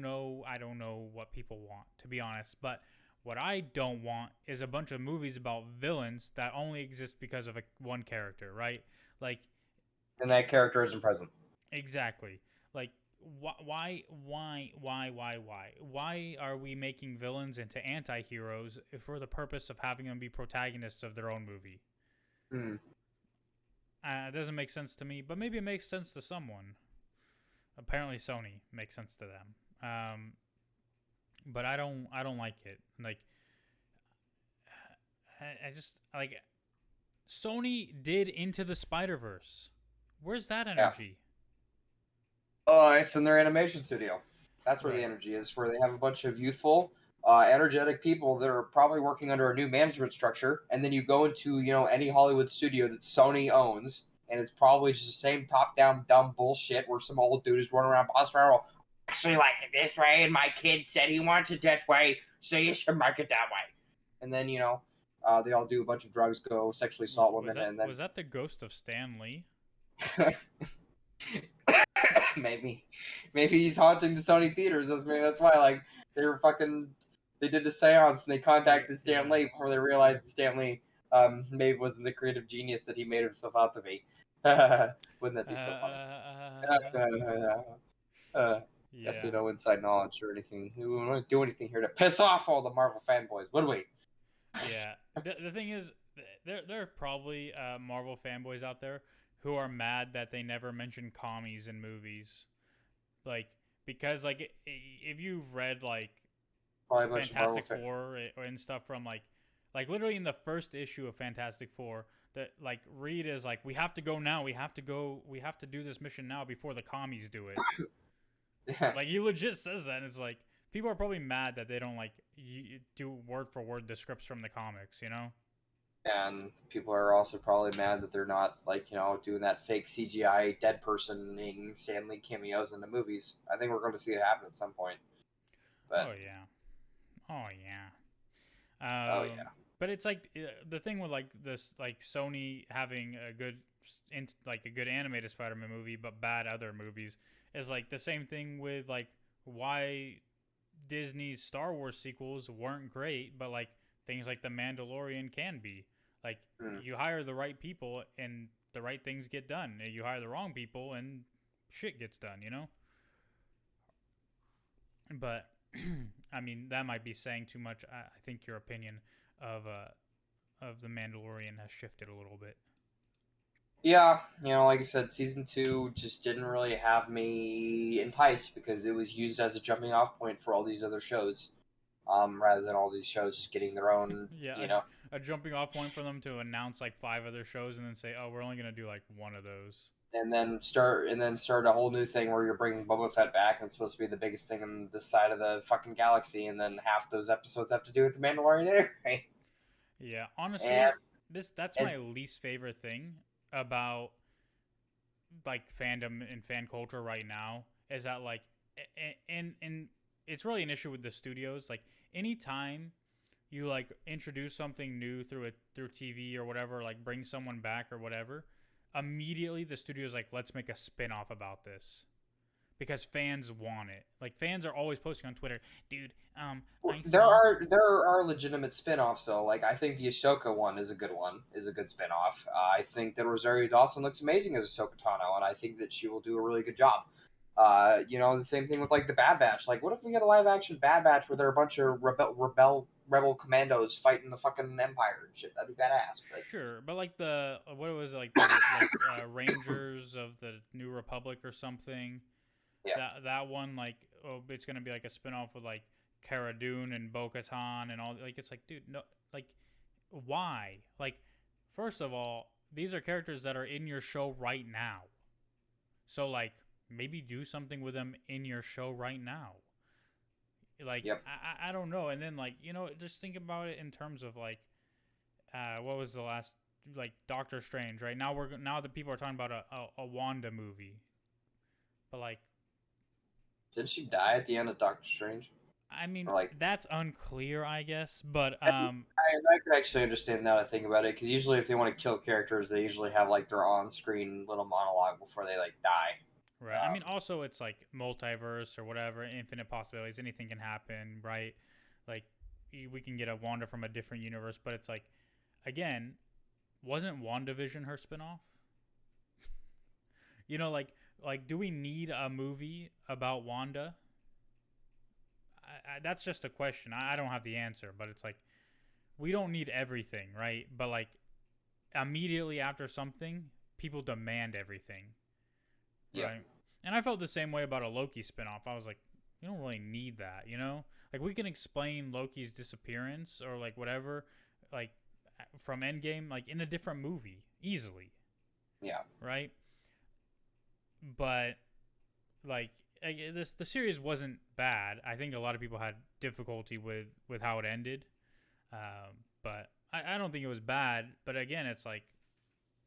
S1: know what people want, to be honest. But what I don't want is a bunch of movies about villains that only exist because of one character, right? Like
S2: And that character isn't present.
S1: exactly. Like why are we making villains into anti-heroes for the purpose of having them be protagonists of their own movie?
S2: Hmm.
S1: It doesn't make sense to me, but maybe it makes sense to someone. Apparently, Sony makes sense to them. But I don't like it. Like, I just like Sony did Into the Spider-Verse. Where's that
S2: Yeah.
S1: energy?
S2: It's in their animation studio. That's where the
S1: Right.
S2: energy is. Where they have a bunch of youthful, energetic people that are probably working under a new management structure, and then you go into any Hollywood studio that Sony owns, and it's probably just the same top-down dumb bullshit where some old dude is running around, boss around. Actually, like it this way, and my kid said he wants it this way, so you should mark it that way. And then they all do a bunch of drugs, go sexually assault women, and then
S1: Was that the ghost of Stan Lee?
S2: maybe he's haunting the Sony theaters. That's why like they did the seance and they contacted Stan Lee before they realized that Stan Lee maybe wasn't the creative genius that he made himself out to be. Wouldn't that be so funny?
S1: Yeah.
S2: Definitely no inside knowledge or anything. We won't do anything here to piss off all the Marvel fanboys, would we?
S1: Yeah. The thing is, there are probably Marvel fanboys out there who are mad that they never mention commies in movies, like because like if you've read like
S2: Probably a bunch of Marvel
S1: Fantastic Four and stuff from like literally in the first issue of Fantastic Four, that like Reed is like, we have to go now, we have to do this mission now before the commies do it.
S2: yeah.
S1: Like he legit says that, and it's like people are probably mad that they don't like do word for word the scripts from the comics, you know?
S2: And people are also probably mad that they're not doing that fake CGI dead personing Stanley cameos in the movies. I think we're going to see it happen at some point.
S1: Oh
S2: But
S1: yeah, oh yeah.
S2: oh yeah,
S1: But it's like the thing with like this, like Sony having a good, like a good animated Spider-Man movie, but bad other movies, is like the same thing with like why Disney's Star Wars sequels weren't great, but like things like The Mandalorian can be. Like
S2: mm.
S1: you hire the right people and the right things get done. You hire the wrong people and shit gets done, you know? But I mean, that might be saying too much. I think your opinion of The Mandalorian has shifted a little bit.
S2: Yeah. Like I said, season 2 just didn't really have me enticed because it was used as a jumping off point for all these other shows. Rather than all these shows just getting their own,
S1: Yeah, a jumping off point for them to announce like 5 other shows and then say, "Oh, we're only gonna do like one of those."
S2: and then start a whole new thing where you're bringing Boba Fett back and it's supposed to be the biggest thing on this side of the fucking galaxy, and then half those episodes have to do with the Mandalorian anyway.
S1: Yeah,
S2: And
S1: honestly, that's
S2: and
S1: my least favorite thing about like fandom and fan culture right now is that like and it's really an issue with the studios. Like anytime you like introduce something new through TV or whatever, like bring someone back or whatever, immediately the studio's like, let's make a spin-off about this because fans want it. Like fans are always posting on Twitter, dude. I
S2: there
S1: saw.
S2: are there are legitimate spin-offs though. Like I think the Ahsoka one is a good one, is a good spin-off. I think that Rosario Dawson looks amazing as Ahsoka Tano, and I think that she will do a really good job. The same thing with like the Bad Batch. Like, what if we get a live action Bad Batch where there are a bunch of rebel commandos fighting the fucking Empire and shit? That'd be badass. But
S1: Sure, but like the what was it, like the Rangers of the New Republic or something.
S2: yeah,
S1: That one, like, oh, it's gonna be like a spinoff with like Cara Dune and Bo Katan and all. Like it's like, dude, no, like why? Like first of all, these are characters that are in your show right now. So like maybe do something with them in your show right now. Like
S2: yep.
S1: I don't know. And then like just think about it in terms of like what was the last, like Doctor Strange, right? Now that people are talking about a Wanda movie, but like
S2: Didn't she die at the end of Doctor Strange?
S1: I mean,
S2: Or like,
S1: that's unclear, I guess, but
S2: I can actually understand now that I think about it, because usually if they want to kill characters, they usually have like their on-screen little monologue before they like die.
S1: right. I mean, also it's like multiverse or whatever, infinite possibilities. Anything can happen, right? Like we can get a Wanda from a different universe, but it's like, again, wasn't WandaVision her spinoff? You know, like do we need a movie about Wanda? That's just a question. I don't have the answer, but it's like we don't need everything, right? But like immediately after something, people demand everything,
S2: Yeah.
S1: right? And I felt the same way about a Loki spinoff. I was like, you don't really need that, you know? Like we can explain Loki's disappearance or like whatever, like from Endgame, like in a different movie easily,
S2: Yeah.
S1: right? But like the series wasn't bad. I think a lot of people had difficulty with how it ended, but I don't think it was bad. But again, it's like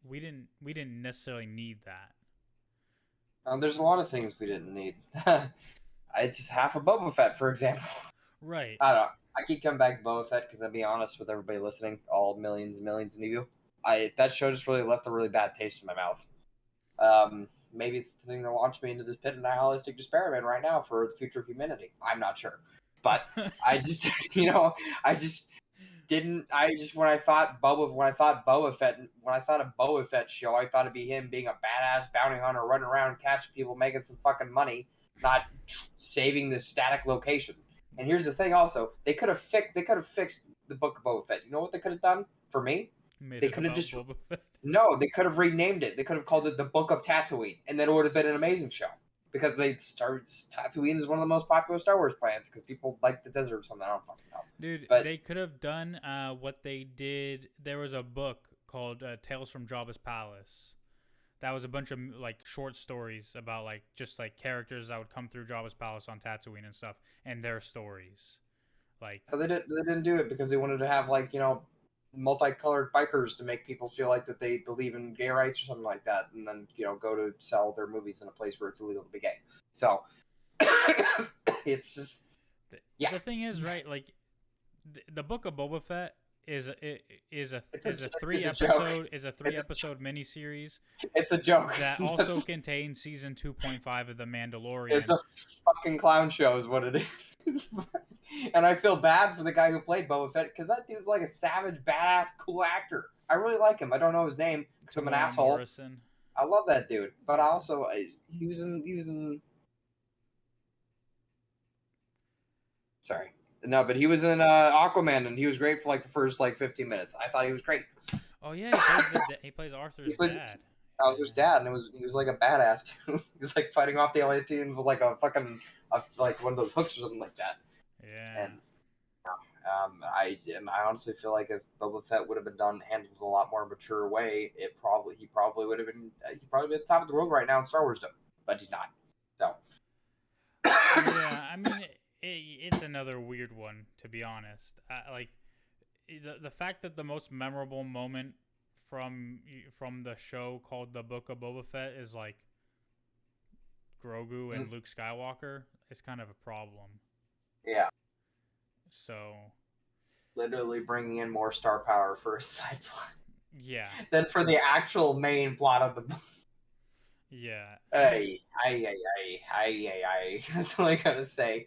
S1: we didn't necessarily need that.
S2: There's a lot of things we didn't need. It's just half of Boba Fett, for example.
S1: Right.
S2: I don't know. I keep coming back to Boba Fett because I'll be honest with everybody listening, all millions and millions of you. That show just really left a really bad taste in my mouth. Maybe it's the thing that launched me into this pit of nihilistic despair I'm in right now for the future of humanity. I'm not sure, but I just, I just didn't. I just when I thought Boba Fett, when I thought of Boba Fett show, I thought it'd be him being a badass bounty hunter, running around catching people, making some fucking money, not saving this static location. And here's the thing: also, they could have fixed the book of Boba Fett. You know what they could have done for me?
S1: Made
S2: They
S1: it
S2: could have
S1: about
S2: just
S1: Boba Fett.
S2: no, they could have renamed it. They could have called it the Book of Tatooine, and then it would have been an amazing show. Because Tatooine is one of the most popular Star Wars planets because people like the desert or something. I don't fucking know.
S1: Dude,
S2: But
S1: they could have done what they did. There was a book called Tales from Jabba's Palace. That was a bunch of like short stories about like just like characters that would come through Jabba's Palace on Tatooine and stuff, and their stories. Like,
S2: so they didn't do it because they wanted to have like multicolored bikers to make people feel like that they believe in gay rights or something like that, and then go to sell their movies in a place where it's illegal to be gay. So it's just
S1: the thing is, right? Like, the Book of Boba Fett is a three episode miniseries.
S2: It's a joke.
S1: That also contains season 2.5 of The Mandalorian.
S2: It's a fucking clown show, is what it is. And I feel bad for the guy who played Boba Fett because that dude's like a savage, badass, cool actor. I really like him. I don't know his name because I'm an asshole.
S1: Morrison.
S2: I love that dude, but also he was in. Sorry, no, but he was in Aquaman, and he was great for like the first 15 minutes. I thought he was great.
S1: Oh yeah, he plays Arthur's dad.
S2: Arthur's dad, and he was like a badass too. He was like fighting off the Atlanteans with like a fucking like one of those hooks or something like that.
S1: Yeah.
S2: And I honestly feel like if Boba Fett would have been handled in a lot more mature way, he probably would have been at the top of the world right now in Star Wars, but he's not. So
S1: yeah, I mean, it's another weird one, to be honest. Like the fact that the most memorable moment from the show called The Book of Boba Fett is like Grogu and Luke Skywalker is kind of a problem.
S2: Yeah.
S1: So
S2: literally bringing in more star power for a side plot.
S1: Yeah.
S2: Than for the actual main plot of the book.
S1: Yeah.
S2: Ay. That's all I gotta say.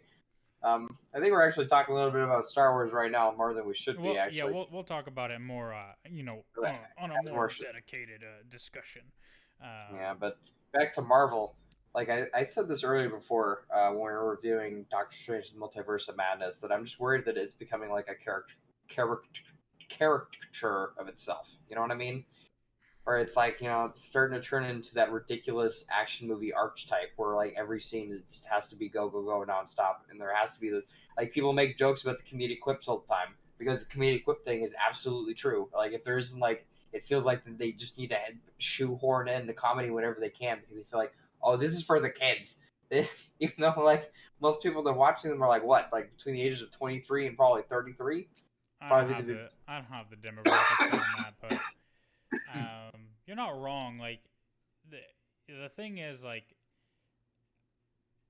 S2: I think we're actually talking a little bit about Star Wars right now more than we should be. Actually,
S1: yeah, we'll talk about it more. On a more dedicated discussion.
S2: Yeah, but back to Marvel. Like I said this earlier before when we were reviewing Doctor Strange's Multiverse of Madness, that I'm just worried that it's becoming like a caricature of itself. You know what I mean? Or it's like, it's starting to turn into that ridiculous action movie archetype where like every scene has to be go nonstop, and there has to be like people make jokes about the comedic quips all the time because the comedic quip thing is absolutely true. Like if there isn't it feels like they just need to shoehorn in the comedy whenever they can because they feel like, oh, this is for the kids. Even though like most people that are watching them are like what, like between the ages of 23 and probably 33.
S1: I don't have the demographics on that, but you're not wrong. Like the thing is, like,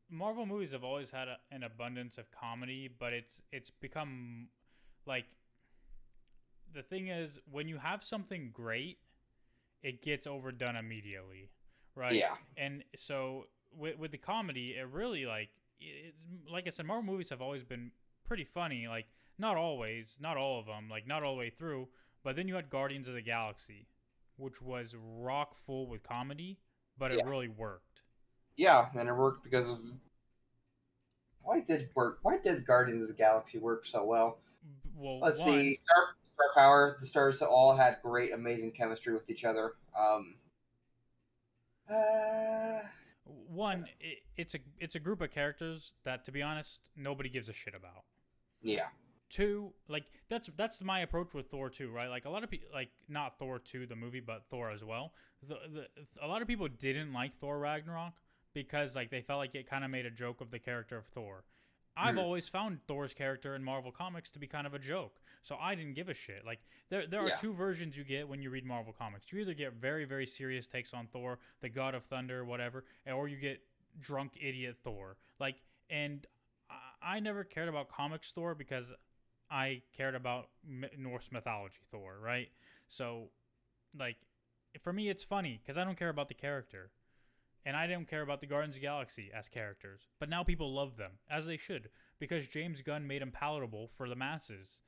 S1: Marvel movies have always had an abundance of comedy, but it's become like the thing is when you have something great, it gets overdone immediately, right?
S2: Yeah.
S1: And so with the comedy, it really like I said, Marvel movies have always been pretty funny. Like not always, not all of them, like not all the way through. But then you had Guardians of the Galaxy, which was rock full with comedy, but it
S2: Yeah.
S1: really worked.
S2: Yeah, and it worked because of why did it work? Why did Guardians of the Galaxy work so well?
S1: Well,
S2: Let's see.
S1: one,
S2: Star Power. The stars all had great, amazing chemistry with each other. Uh,
S1: it's a group of characters that, to be honest, nobody gives a shit about.
S2: yeah.
S1: Two, like that's my approach with Thor 2, right? Like a lot of people, like not Thor 2 the movie, but Thor as well. A lot of people didn't like Thor Ragnarok because like they felt like it kind of made a joke of the character of Thor. I've
S2: Mhm.
S1: always found Thor's character in Marvel Comics to be kind of a joke, so I didn't give a shit. Like there are
S2: Yeah.
S1: two versions you get when you read Marvel Comics. You either get very very serious takes on Thor, the God of Thunder, whatever, or you get drunk idiot Thor. Like, and I never cared about comics Thor because I cared about Norse mythology Thor, right? So, like, for me, it's funny because I don't care about the character. And I don't care about the Guardians of the Galaxy as characters. But now people love them, as they should, because James Gunn made them palatable for the masses.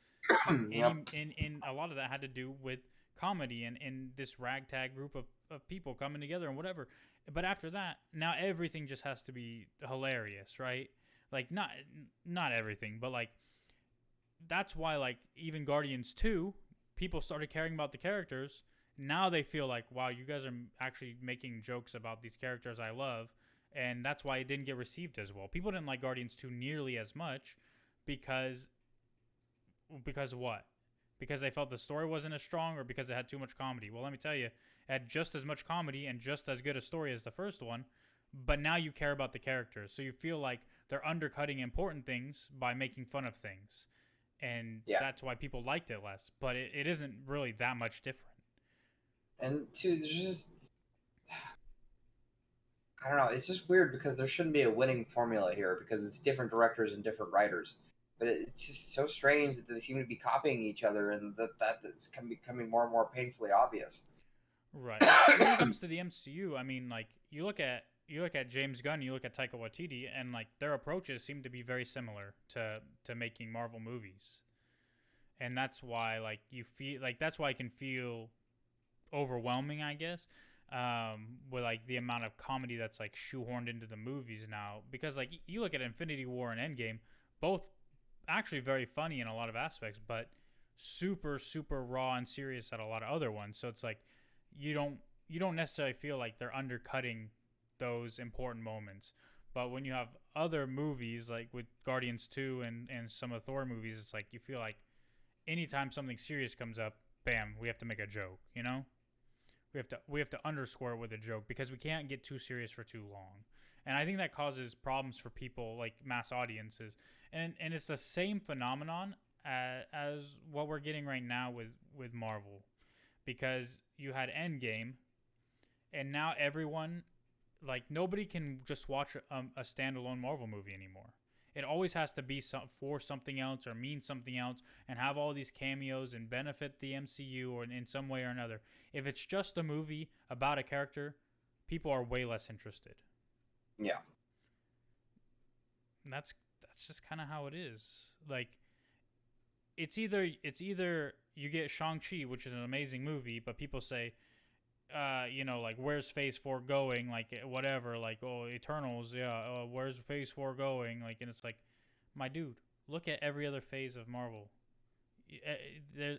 S2: Yep.
S1: And a lot of that had to do with comedy and this ragtag group of people coming together and whatever. But after that, now everything just has to be hilarious, right? Like not everything, but like that's why like even Guardians 2, people started caring about the characters. Now they feel like, wow, you guys are actually making jokes about these characters I love, and that's why it didn't get received as well. People didn't like Guardians 2 nearly as much because of what? Because they felt the story wasn't as strong or because it had too much comedy. Well, let me tell you, it had just as much comedy and just as good a story as the first one, but now you care about the characters. So you feel like they're undercutting important things by making fun of things. And
S2: Yeah.
S1: that's why people liked it less. But it isn't really that much different.
S2: And two, there's just I don't know. It's just weird because there shouldn't be a winning formula here because it's different directors and different writers. But it's just so strange that they seem to be copying each other, and that's becoming more and more painfully obvious.
S1: Right. When it comes to the MCU, I mean, like you look at James Gunn, you look at Taika Waititi, and like their approaches seem to be very similar to making Marvel movies, and that's why like you feel like that's why it can feel overwhelming, I guess, with like the amount of comedy that's like shoehorned into the movies now. Because like you look at Infinity War and Endgame, both actually very funny in a lot of aspects, but super super raw and serious at a lot of other ones. So it's like you don't you don't necessarily feel like they're undercutting those important moments. But when you have other movies like with Guardians 2 and some of the Thor movies, it's like you feel like anytime something serious comes up, bam, we have to make a joke, you know? We have to underscore it with a joke because we can't get too serious for too long. And I think that causes problems for people like mass audiences. And it's the same phenomenon as what we're getting right now with Marvel, because you had Endgame, and now everyone, like nobody can just watch a standalone Marvel movie anymore. It always has to be for something else or mean something else and have all these cameos and benefit the MCU or in some way or another. If it's just a movie about a character, people are way less interested.
S2: Yeah.
S1: And that's just kind of how it is. Like it's either you get Shang-Chi, which is an amazing movie, but people say like where's Phase 4 going? Like whatever, like oh Eternals, yeah. Where's Phase 4 going? Like, and it's like, my dude, look at every other phase of Marvel.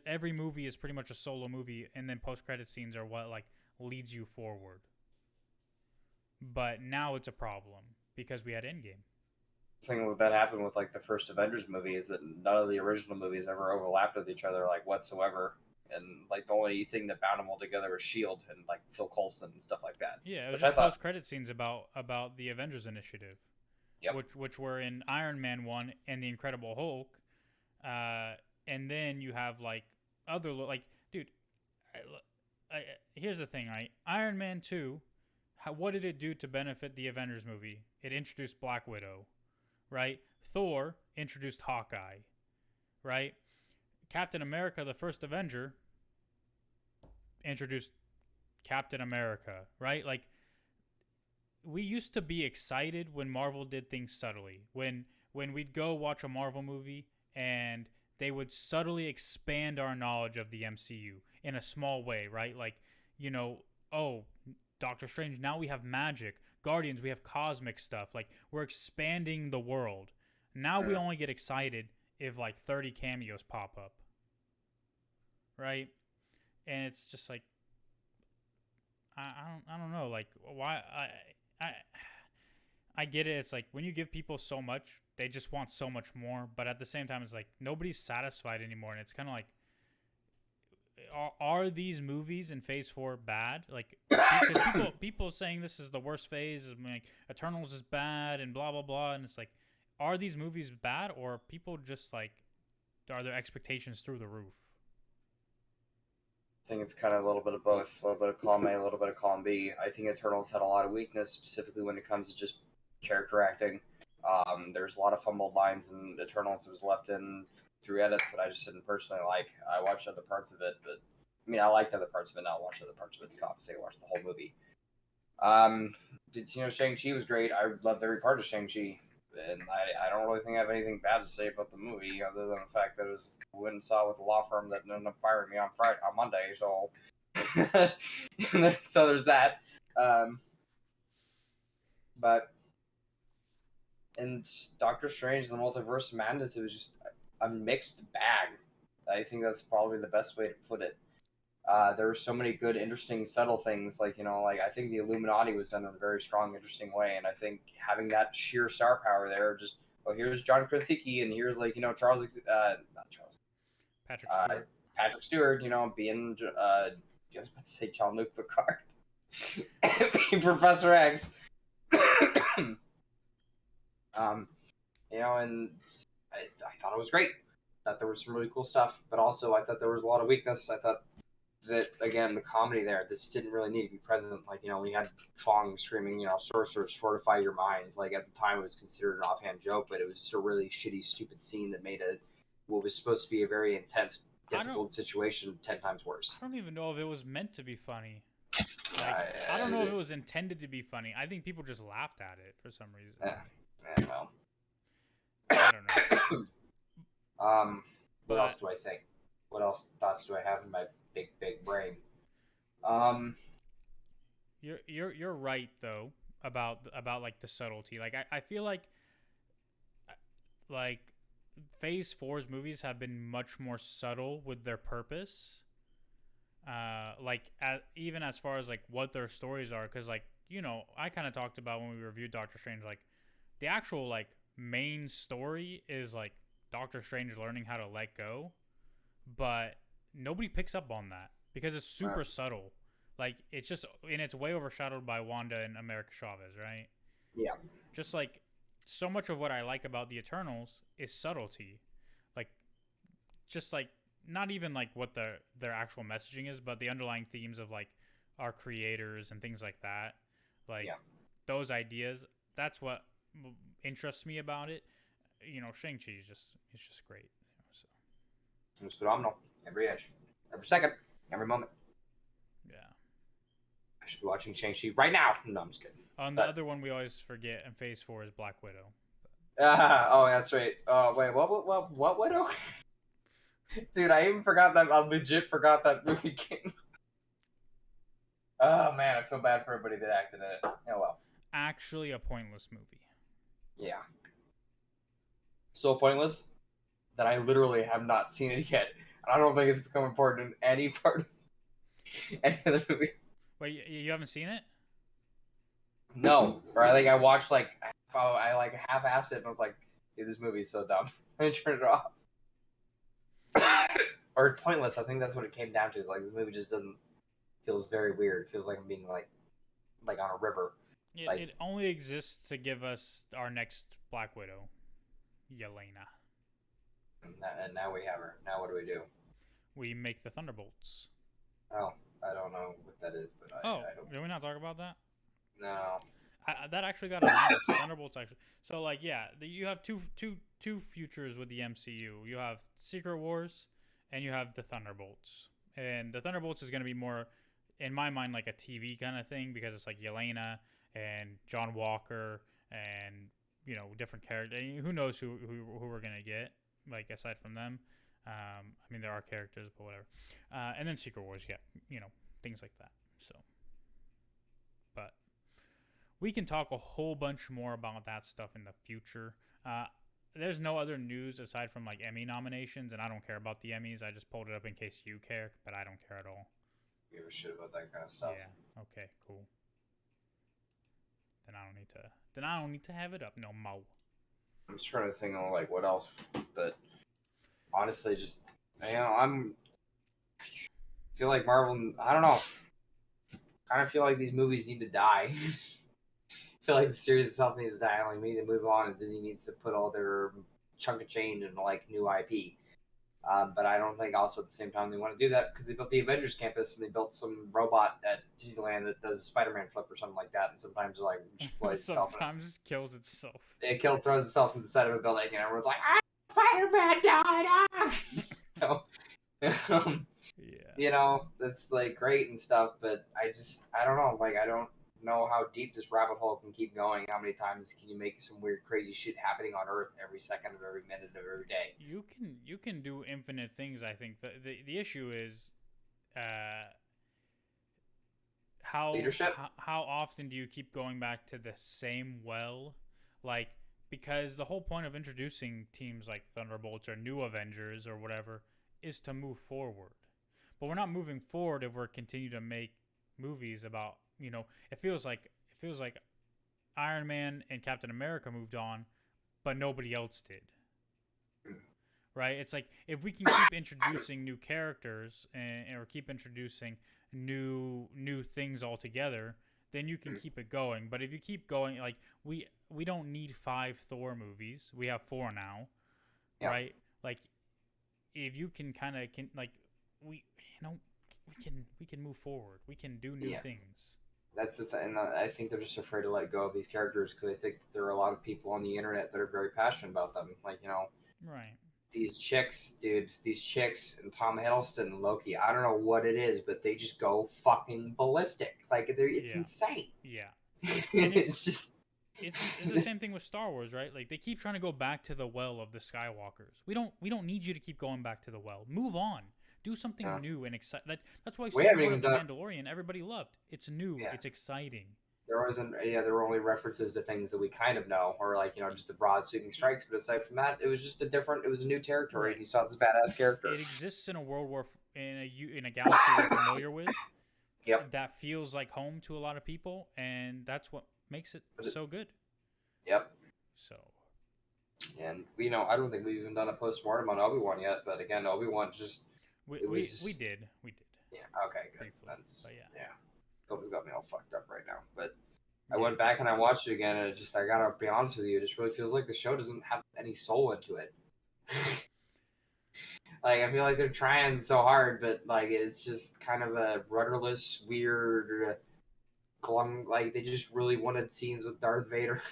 S1: Every movie is pretty much a solo movie, and then post-credit scenes are what like leads you forward. But now it's a problem because we had Endgame.
S2: The thing that happened with like the first Avengers movie is that none of the original movies ever overlapped with each other like whatsoever. And like the only thing that bound them all together was Shield and like Phil Coulson and stuff like that.
S1: Yeah, it was
S2: Which I
S1: just
S2: thought,
S1: post-credit scenes about the Avengers Initiative,
S2: yep,
S1: which were in Iron Man 1 and the Incredible Hulk. And then you have like other like dude, I, here's the thing, right? Iron Man 2 what did it do to benefit the Avengers movie? It introduced Black Widow, right? Thor introduced Hawkeye, right? Captain America, the first Avenger, introduced Captain America, right? Like, we used to be excited when Marvel did things subtly. When we'd go watch a Marvel movie and they would subtly expand our knowledge of the MCU in a small way, right? Like, oh, Doctor Strange, now we have magic. Guardians, we have cosmic stuff. Like, we're expanding the world. Now we only get excited if like 30 cameos pop up. Right? And it's just like I don't know, like why I get it. It's like when you give people so much, they just want so much more, but at the same time it's like nobody's satisfied anymore, and it's kind of like are these movies in Phase 4 bad? Like, because people saying this is the worst phase, like Eternals is bad and blah blah blah, and it's like, are these movies bad, or are people just like, are their expectations through the roof?
S2: I think it's kind of a little bit of both, a little bit of column A, a little bit of column B. I think Eternals had a lot of weakness, specifically when it comes to just character acting. There's a lot of fumbled lines in Eternals that was left in through edits that I just didn't personally like. I watched other parts of it, but I mean, I liked other parts of it. Now I watched other parts of it to compensate. I watched the whole movie. Shang-Chi was great. I loved every part of Shang-Chi. And I don't really think I have anything bad to say about the movie, other than the fact that it was went and saw with the law firm that ended up firing me on Monday. So, so there's that. But and Doctor Strange and the Multiverse of Madness, it was just a mixed bag. I think that's probably the best way to put it. There were so many good, interesting, subtle things. Like I think the Illuminati was done in a very strong, interesting way, and I think having that sheer star power there, just here's John Krasinski, and here's not Charles,
S1: Patrick Stewart.
S2: Patrick Stewart, being I was about to say Jean-Luc Picard, being Professor X. And I thought it was great. I thought there was some really cool stuff, but also I thought there was a lot of weakness. I thought that, again, the comedy there, this didn't really need to be present. Like, when you had Fong screaming, sorcerers, fortify your minds. Like, at the time, it was considered an offhand joke, but it was just a really shitty, stupid scene that made what was supposed to be a very intense, difficult situation 10 times worse.
S1: I don't even know if it was meant to be funny. Like, I don't know if it was intended to be funny. I think people just laughed at it for some reason.
S2: Yeah, well.
S1: I don't know.
S2: What else do I think? What else thoughts do I have in my big brain?
S1: You're right though about like the subtlety. Like I feel like Phase 4's movies have been much more subtle with their purpose. Even as far as like what their stories are, because I kind of talked about when we reviewed Doctor Strange, like the actual like main story is like Doctor Strange learning how to let go, but nobody picks up on that because it's super subtle. Like, it's just, and it's way overshadowed by Wanda and America Chavez, right?
S2: Yeah.
S1: Just like so much of what I like about the Eternals is subtlety. Like, just like not even like what their actual messaging is, but the underlying themes of like our creators and things like that. Like those ideas, that's what interests me about it. Shang-Chi is just great. So.
S2: It's phenomenal. Every inch, every second, every moment.
S1: Yeah.
S2: I should be watching Shang-Chi right now. No, I'm just kidding.
S1: The other one we always forget in Phase 4 is Black Widow.
S2: Oh, that's right. Oh, wait, what Widow? Dude, I even forgot that. I legit forgot that movie came. Oh man, I feel bad for everybody that acted in it. Oh well.
S1: Actually, a pointless movie.
S2: Yeah. So pointless that I literally have not seen it yet. I don't think it's become important in any part of any of the movie.
S1: Wait, you haven't seen it?
S2: No, or I think I watched I half-assed it and I was like, dude, this movie is so dumb. I turned it off. Or pointless. I think that's what it came down to. Is like this movie just feels very weird. It feels like I'm being like on a river.
S1: It only exists to give us our next Black Widow, Yelena.
S2: And now we have her. Now what do we do?
S1: We make the Thunderbolts.
S2: Oh, I don't know what that is, but I hope.
S1: Did we not talk about that?
S2: No.
S1: That actually got announced. Thunderbolts actually. So like, yeah, you have two futures with the MCU. You have Secret Wars, and you have the Thunderbolts. And the Thunderbolts is going to be more, in my mind, like a TV kind of thing because it's like Yelena and John Walker and different characters. Who knows who we're gonna get like aside from them. I mean, there are characters, but whatever. And then Secret Wars, yeah, things like that. So, but we can talk a whole bunch more about that stuff in the future. There's no other news aside from like Emmy nominations, and I don't care about the Emmys. I just pulled it up in case you care, but I don't care at all.
S2: Give a shit about that kind of stuff.
S1: Yeah. Okay. Cool. Then I don't need to. Then I don't need to have it up no more.
S2: I'm just trying to think of like what else, but honestly, just I'm feel like Marvel. I don't know. Kind of feel like these movies need to die. I feel like the series itself needs to die. Like, we need to move on, and Disney needs to put all their chunk of change into like new IP. But I don't think also at the same time they want to do that because they built the Avengers campus and they built some robot at Disneyland that does a Spider-Man flip or something like that. And sometimes it like flies itself.
S1: Sometimes kills itself.
S2: It throws itself into the side of a building, and everyone's like, Spider-Man died!
S1: Yeah.
S2: That's like great and stuff, but I don't know. Like, I don't know how deep this rabbit hole can keep going. How many times can you make some weird, crazy shit happening on Earth every second of every minute of every day?
S1: You can do infinite things. I think the issue is, how
S2: Leadership.
S1: how often do you keep going back to the same well, like because the whole point of introducing teams like Thunderbolts or New Avengers or whatever is to move forward. But we're not moving forward if we're continue to make movies about, it feels like Iron Man and Captain America moved on, but nobody else did. Right? It's like if we can keep introducing new characters or keep introducing new things altogether, then you can keep it going. But if you keep going, like we don't need 5 Thor movies. We have 4 now, right? Like if you can kind of we can move forward. We can do new things.
S2: That's the thing. I think they're just afraid to let go of these characters because I think there are a lot of people on the internet that are very passionate about them. Like,
S1: right.
S2: These chicks and Tom Hiddleston and Loki. I don't know what it is, but they just go fucking ballistic. Like, it's insane.
S1: Yeah.
S2: It's just.
S1: It's the same thing with Star Wars, right? Like they keep trying to go back to the well of the Skywalkers. We don't need you to keep going back to the well. Move on. Do something new and exciting. That's why Season 1 of The Mandalorian everybody loved. It's new. Yeah. It's exciting.
S2: There were only references to things that we kind of know, or like just the broad sweeping strikes. But aside from that, it was just it was a new territory, right. And you saw this badass character.
S1: It exists in a world where in a galaxy we're familiar with.
S2: Yep.
S1: That feels like home to a lot of people, and that's what makes it so good.
S2: Yep.
S1: So.
S2: And I don't think we've even done a postmortem on Obi-Wan yet, but again, Obi-Wan just.
S1: We did.
S2: Yeah. Okay. Good.
S1: But yeah.
S2: Kobe's got me all fucked up right now, but I went back and I watched it again, and I gotta be honest with you, it just really feels like the show doesn't have any soul into it. Like, I feel like they're trying so hard, but like it's just kind of a rudderless, weird, glum. Like they just really wanted scenes with Darth Vader.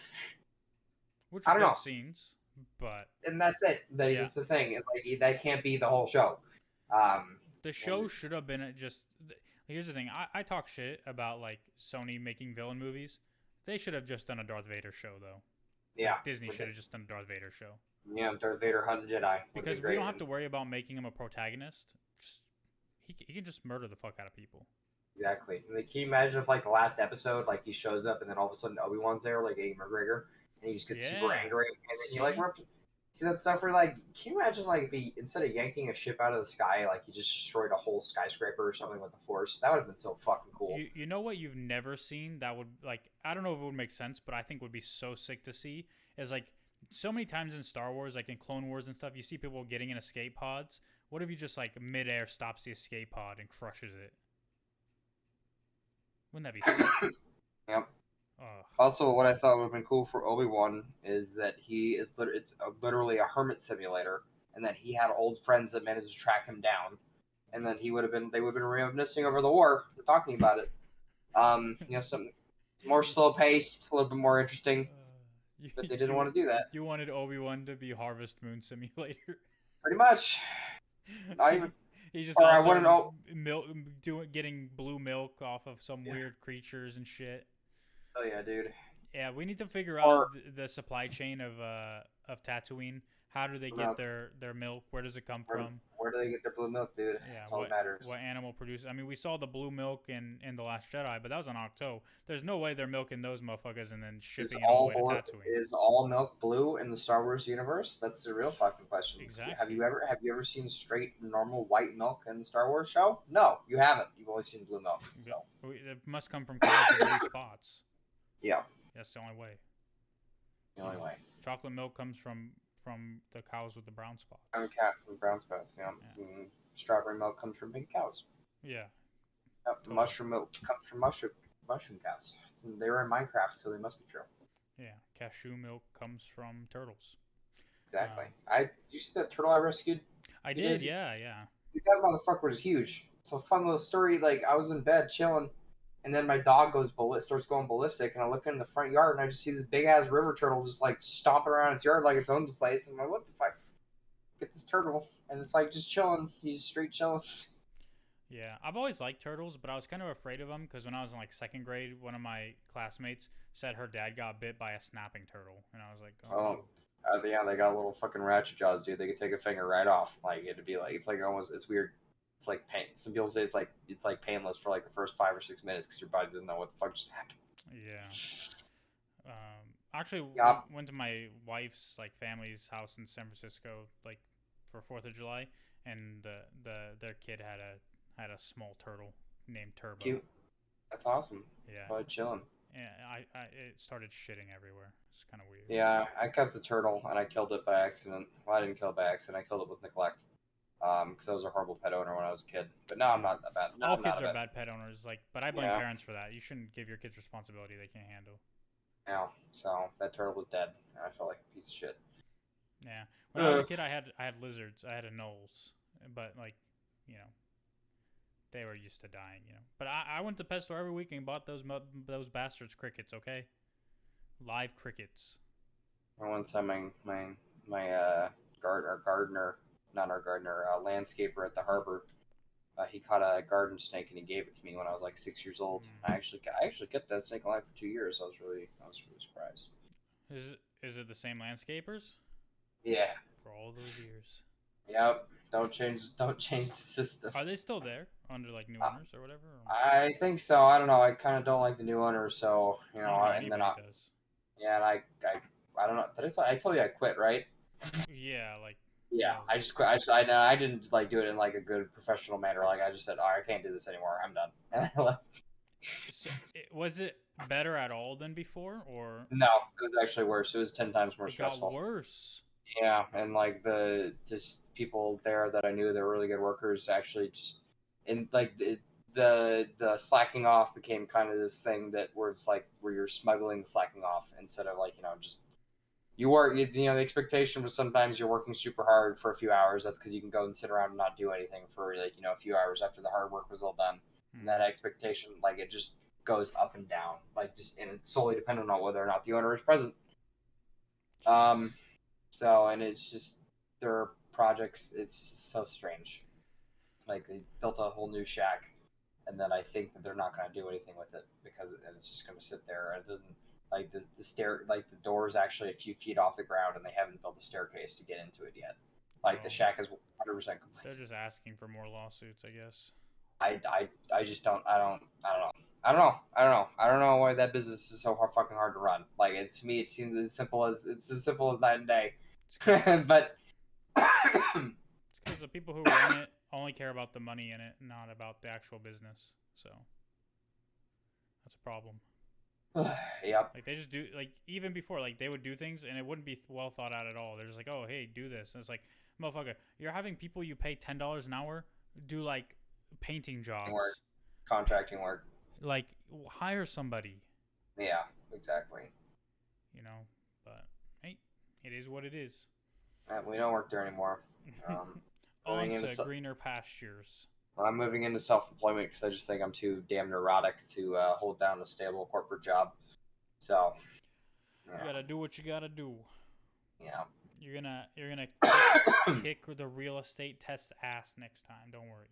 S1: Which are good scenes, but
S2: and that's it. That's the thing. Like that can't be the whole show.
S1: The show should have been just. Here's the thing. I talk shit about like Sony making villain movies. They should have just done a Darth Vader show though.
S2: Yeah.
S1: Disney should have just done a Darth Vader show.
S2: Yeah, Darth Vader hunting Jedi.
S1: Because we don't have to worry about making him a protagonist. He can just murder the fuck out of people.
S2: Exactly. Like, can you imagine if like the last episode, like he shows up and then all of a sudden Obi-Wan's there, like Ewan McGregor, and he just gets super angry, and then you like see that stuff where like, can you imagine like if he instead of yanking a ship out of the sky, like he just destroyed a whole skyscraper or something with the Force? That would have been so fucking cool.
S1: You know what you've never seen that would like I don't know if it would make sense, but I think would be so sick to see is like so many times in Star Wars, like in Clone Wars and stuff, you see people getting in escape pods. What if you just like midair stops the escape pod and crushes it? Wouldn't that be sick?
S2: Yep. Also, what I thought would have been cool for Obi-Wan is that it's literally a hermit simulator, and that he had old friends that managed to track him down, and then they would have been reminiscing over the war, talking about it. More slow paced, a little bit more interesting,
S1: you,
S2: but they didn't
S1: you
S2: want to do that.
S1: you wanted Obi-Wan to be Harvest Moon Simulator.
S2: Pretty much. Not even.
S1: He's just
S2: Or I
S1: out there
S2: wouldn't know.
S1: milk, getting blue milk off of some
S2: Yeah.
S1: weird creatures and shit.
S2: Oh yeah, dude.
S1: Yeah, we need to figure out
S2: Or
S1: the supply chain of Tatooine. How do they get
S2: milk.
S1: their milk? Where does it come
S2: Where,
S1: from?
S2: where do they get their blue milk, dude?
S1: Yeah,
S2: That's all that matters.
S1: what animal produces? I mean, we saw the blue milk in the Last Jedi, but that was on Octo. There's no way they're milking those motherfuckers and then shipping it all the way to Tatooine.
S2: Is all milk blue in the Star Wars universe? That's the real fucking question.
S1: Exactly.
S2: Have you ever seen straight normal white milk in the Star Wars show? No, you haven't. You've only seen blue milk. So.
S1: It must come from cows with blue spots.
S2: Yeah.
S1: That's the only way.
S2: The only way.
S1: Chocolate milk comes from the cows with the brown spots.
S2: Cat from brown spots. Yeah. Mm, strawberry milk comes from pink cows.
S1: Yeah.
S2: Totally. Mushroom milk comes from mushroom cows. They were in Minecraft, so they must be true.
S1: Yeah. Cashew milk comes from turtles.
S2: Exactly. Did you see that turtle I rescued?
S1: I did. Yeah.
S2: That motherfucker was huge. So fun little story. Like I was in bed chilling, and then my dog starts going ballistic, and I look in the front yard, and I just see this big ass river turtle just like stomping around its yard like it's owned the place. I'm like, what the fuck? Get this turtle, and it's like just chilling. He's straight chilling.
S1: Yeah, I've always liked turtles, but I was kind of afraid of them because when I was in like second grade, one of my classmates said her dad got bit by a snapping turtle, and I was like,
S2: oh. Yeah, they got little fucking ratchet jaws, dude. They could take a finger right off. Like it'd be like it's like almost it's weird. It's like pain. Some people say it's like painless for like the first 5 or 6 minutes because your body doesn't know what the fuck just happened.
S1: Yeah. Actually, went to my wife's like family's house in San Francisco like for 4th of July, and their kid had a small turtle named Turbo.
S2: Cute. That's awesome.
S1: Yeah.
S2: But chilling.
S1: Yeah, it started shitting everywhere. It's kind of weird.
S2: Yeah, I kept the turtle and I killed it by accident. Well, I didn't kill it by accident. I killed it with neglect. Because I was a horrible pet owner when I was a kid. But now I'm not that bad.
S1: All kids are bad pet owners. But I blame parents for that. You shouldn't give your kids responsibility they can't handle.
S2: Yeah. So that turtle was dead, and I felt like a piece of shit.
S1: Yeah. When I was a kid, I had lizards. I had a Knowles, but they were used to dying. But I went to the pet store every week and bought those bastards crickets. Okay. Live crickets.
S2: One time, my gardener, not our gardener, landscaper at the harbor, he caught a garden snake and he gave it to me when I was like 6 years old. I actually kept that snake alive for 2 years. I was really surprised.
S1: Is it the same landscapers?
S2: Yeah.
S1: For all those years.
S2: Yep. Don't change the system.
S1: Are they still there under like new owners or whatever? Or?
S2: I think so. I don't know. I kind of don't like the new owners, so
S1: and then does.
S2: Yeah, and I don't know. I told you I quit, right?
S1: Yeah,
S2: Yeah, I just quit. I didn't like do it in like a good professional manner. Like I just said, I can't do this anymore. I'm done. And I left.
S1: So, was it better at all than before, or
S2: no? It was actually worse. It was 10 times more stressful.
S1: It got worse.
S2: Yeah, and like the people there that I knew that were really good workers actually just and like the slacking off became kind of this thing that where it's like where you're smuggling slacking off instead of like just the expectation was sometimes you're working super hard for a few hours. That's because you can go and sit around and not do anything for like a few hours after the hard work was all done. And that expectation like it just goes up and down and it's solely dependent on whether or not the owner is present. So, and it's just their projects, it's so strange. Like, they built a whole new shack, and then I think that they're not going to do anything with it because it's just going to sit there. And it doesn't, like, the door is actually a few feet off the ground, and they haven't built a staircase to get into it yet. Like, the shack is 100% complete.
S1: They're just asking for more lawsuits, I guess.
S2: I just don't, I don't know. I don't know why that business is so fucking hard to run. Like, to me, it seems as simple as night and day. But
S1: it's because the people who run it only care about the money in it, not about the actual business. So that's a problem.
S2: Yep.
S1: Like they just do even before they would do things and it wouldn't be well thought out at all. They're just like, oh hey, do this. And it's like, motherfucker, you're having people you pay $10 an hour do like painting jobs,
S2: contracting work.
S1: Like hire somebody.
S2: Yeah, exactly.
S1: But hey, it is what it is.
S2: We don't work there anymore.
S1: On to greener pastures.
S2: I'm moving into self-employment because I just think I'm too damn neurotic to hold down a stable corporate job. So,
S1: You
S2: yeah,
S1: gotta do what you gotta do.
S2: yeah.
S1: You're gonna kick the real estate test ass next time. Don't worry.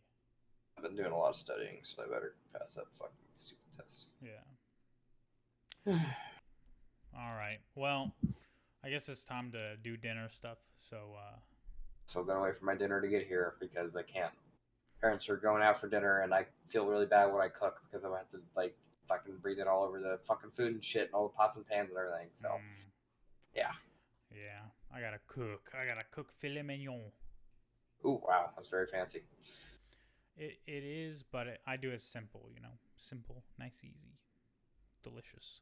S2: I've been doing a lot of studying, so I better pass that fucking stupid test.
S1: Yeah. All right. Well, I guess it's time to do dinner stuff. So,
S2: So I'm gonna wait for my dinner to get here because I can't. Parents are going out for dinner, and I feel really bad when I cook because I have to like fucking breathe it all over the fucking food and shit and all the pots and pans and everything. So yeah.
S1: yeah, I gotta cook. I gotta cook filet mignon.
S2: Ooh, wow, that's very fancy.
S1: It is, but I do it simple. Simple, nice, easy, delicious.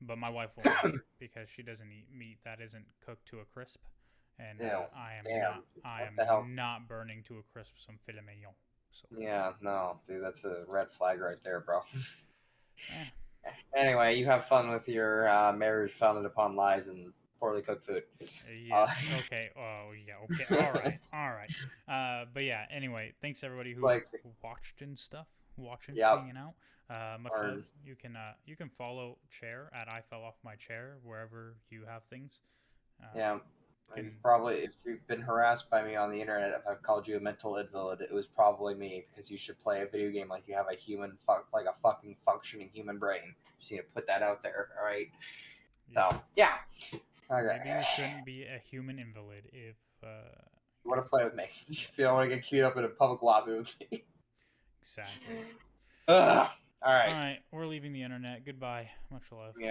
S1: But my wife won't eat it because she doesn't eat meat that isn't cooked to a crisp, and
S2: Ew,
S1: I am
S2: damn.
S1: not. I
S2: What the hell?
S1: am not burning to a crisp some filet mignon. So,
S2: Yeah, no, dude, that's a red flag right there, bro.
S1: eh,
S2: Anyway, you have fun with your marriage founded upon lies and poorly cooked food.
S1: yeah, okay. Oh, yeah, okay. All right, all right. But yeah. Anyway, thanks everybody who's
S2: Like,
S1: watched and stuff, watching,
S2: yeah,
S1: hanging out. Much love.
S2: or
S1: You can follow Chair at I fell off my chair wherever you have things.
S2: yeah.
S1: Can
S2: If you've been harassed by me on the internet, if I've called you a mental invalid, it was probably me because you should play a video game like you have a like a fucking functioning human brain. Just need to put that out there, all right?
S1: yeah.
S2: So yeah,
S1: Maybe
S2: okay.
S1: you shouldn't be a human invalid if
S2: You want to play with me? If you don't want to get queued up in a public lobby with me.
S1: exactly.
S2: Ugh. All
S1: All
S2: right.
S1: right, we're leaving the internet. Goodbye. Much love.
S2: Yeah.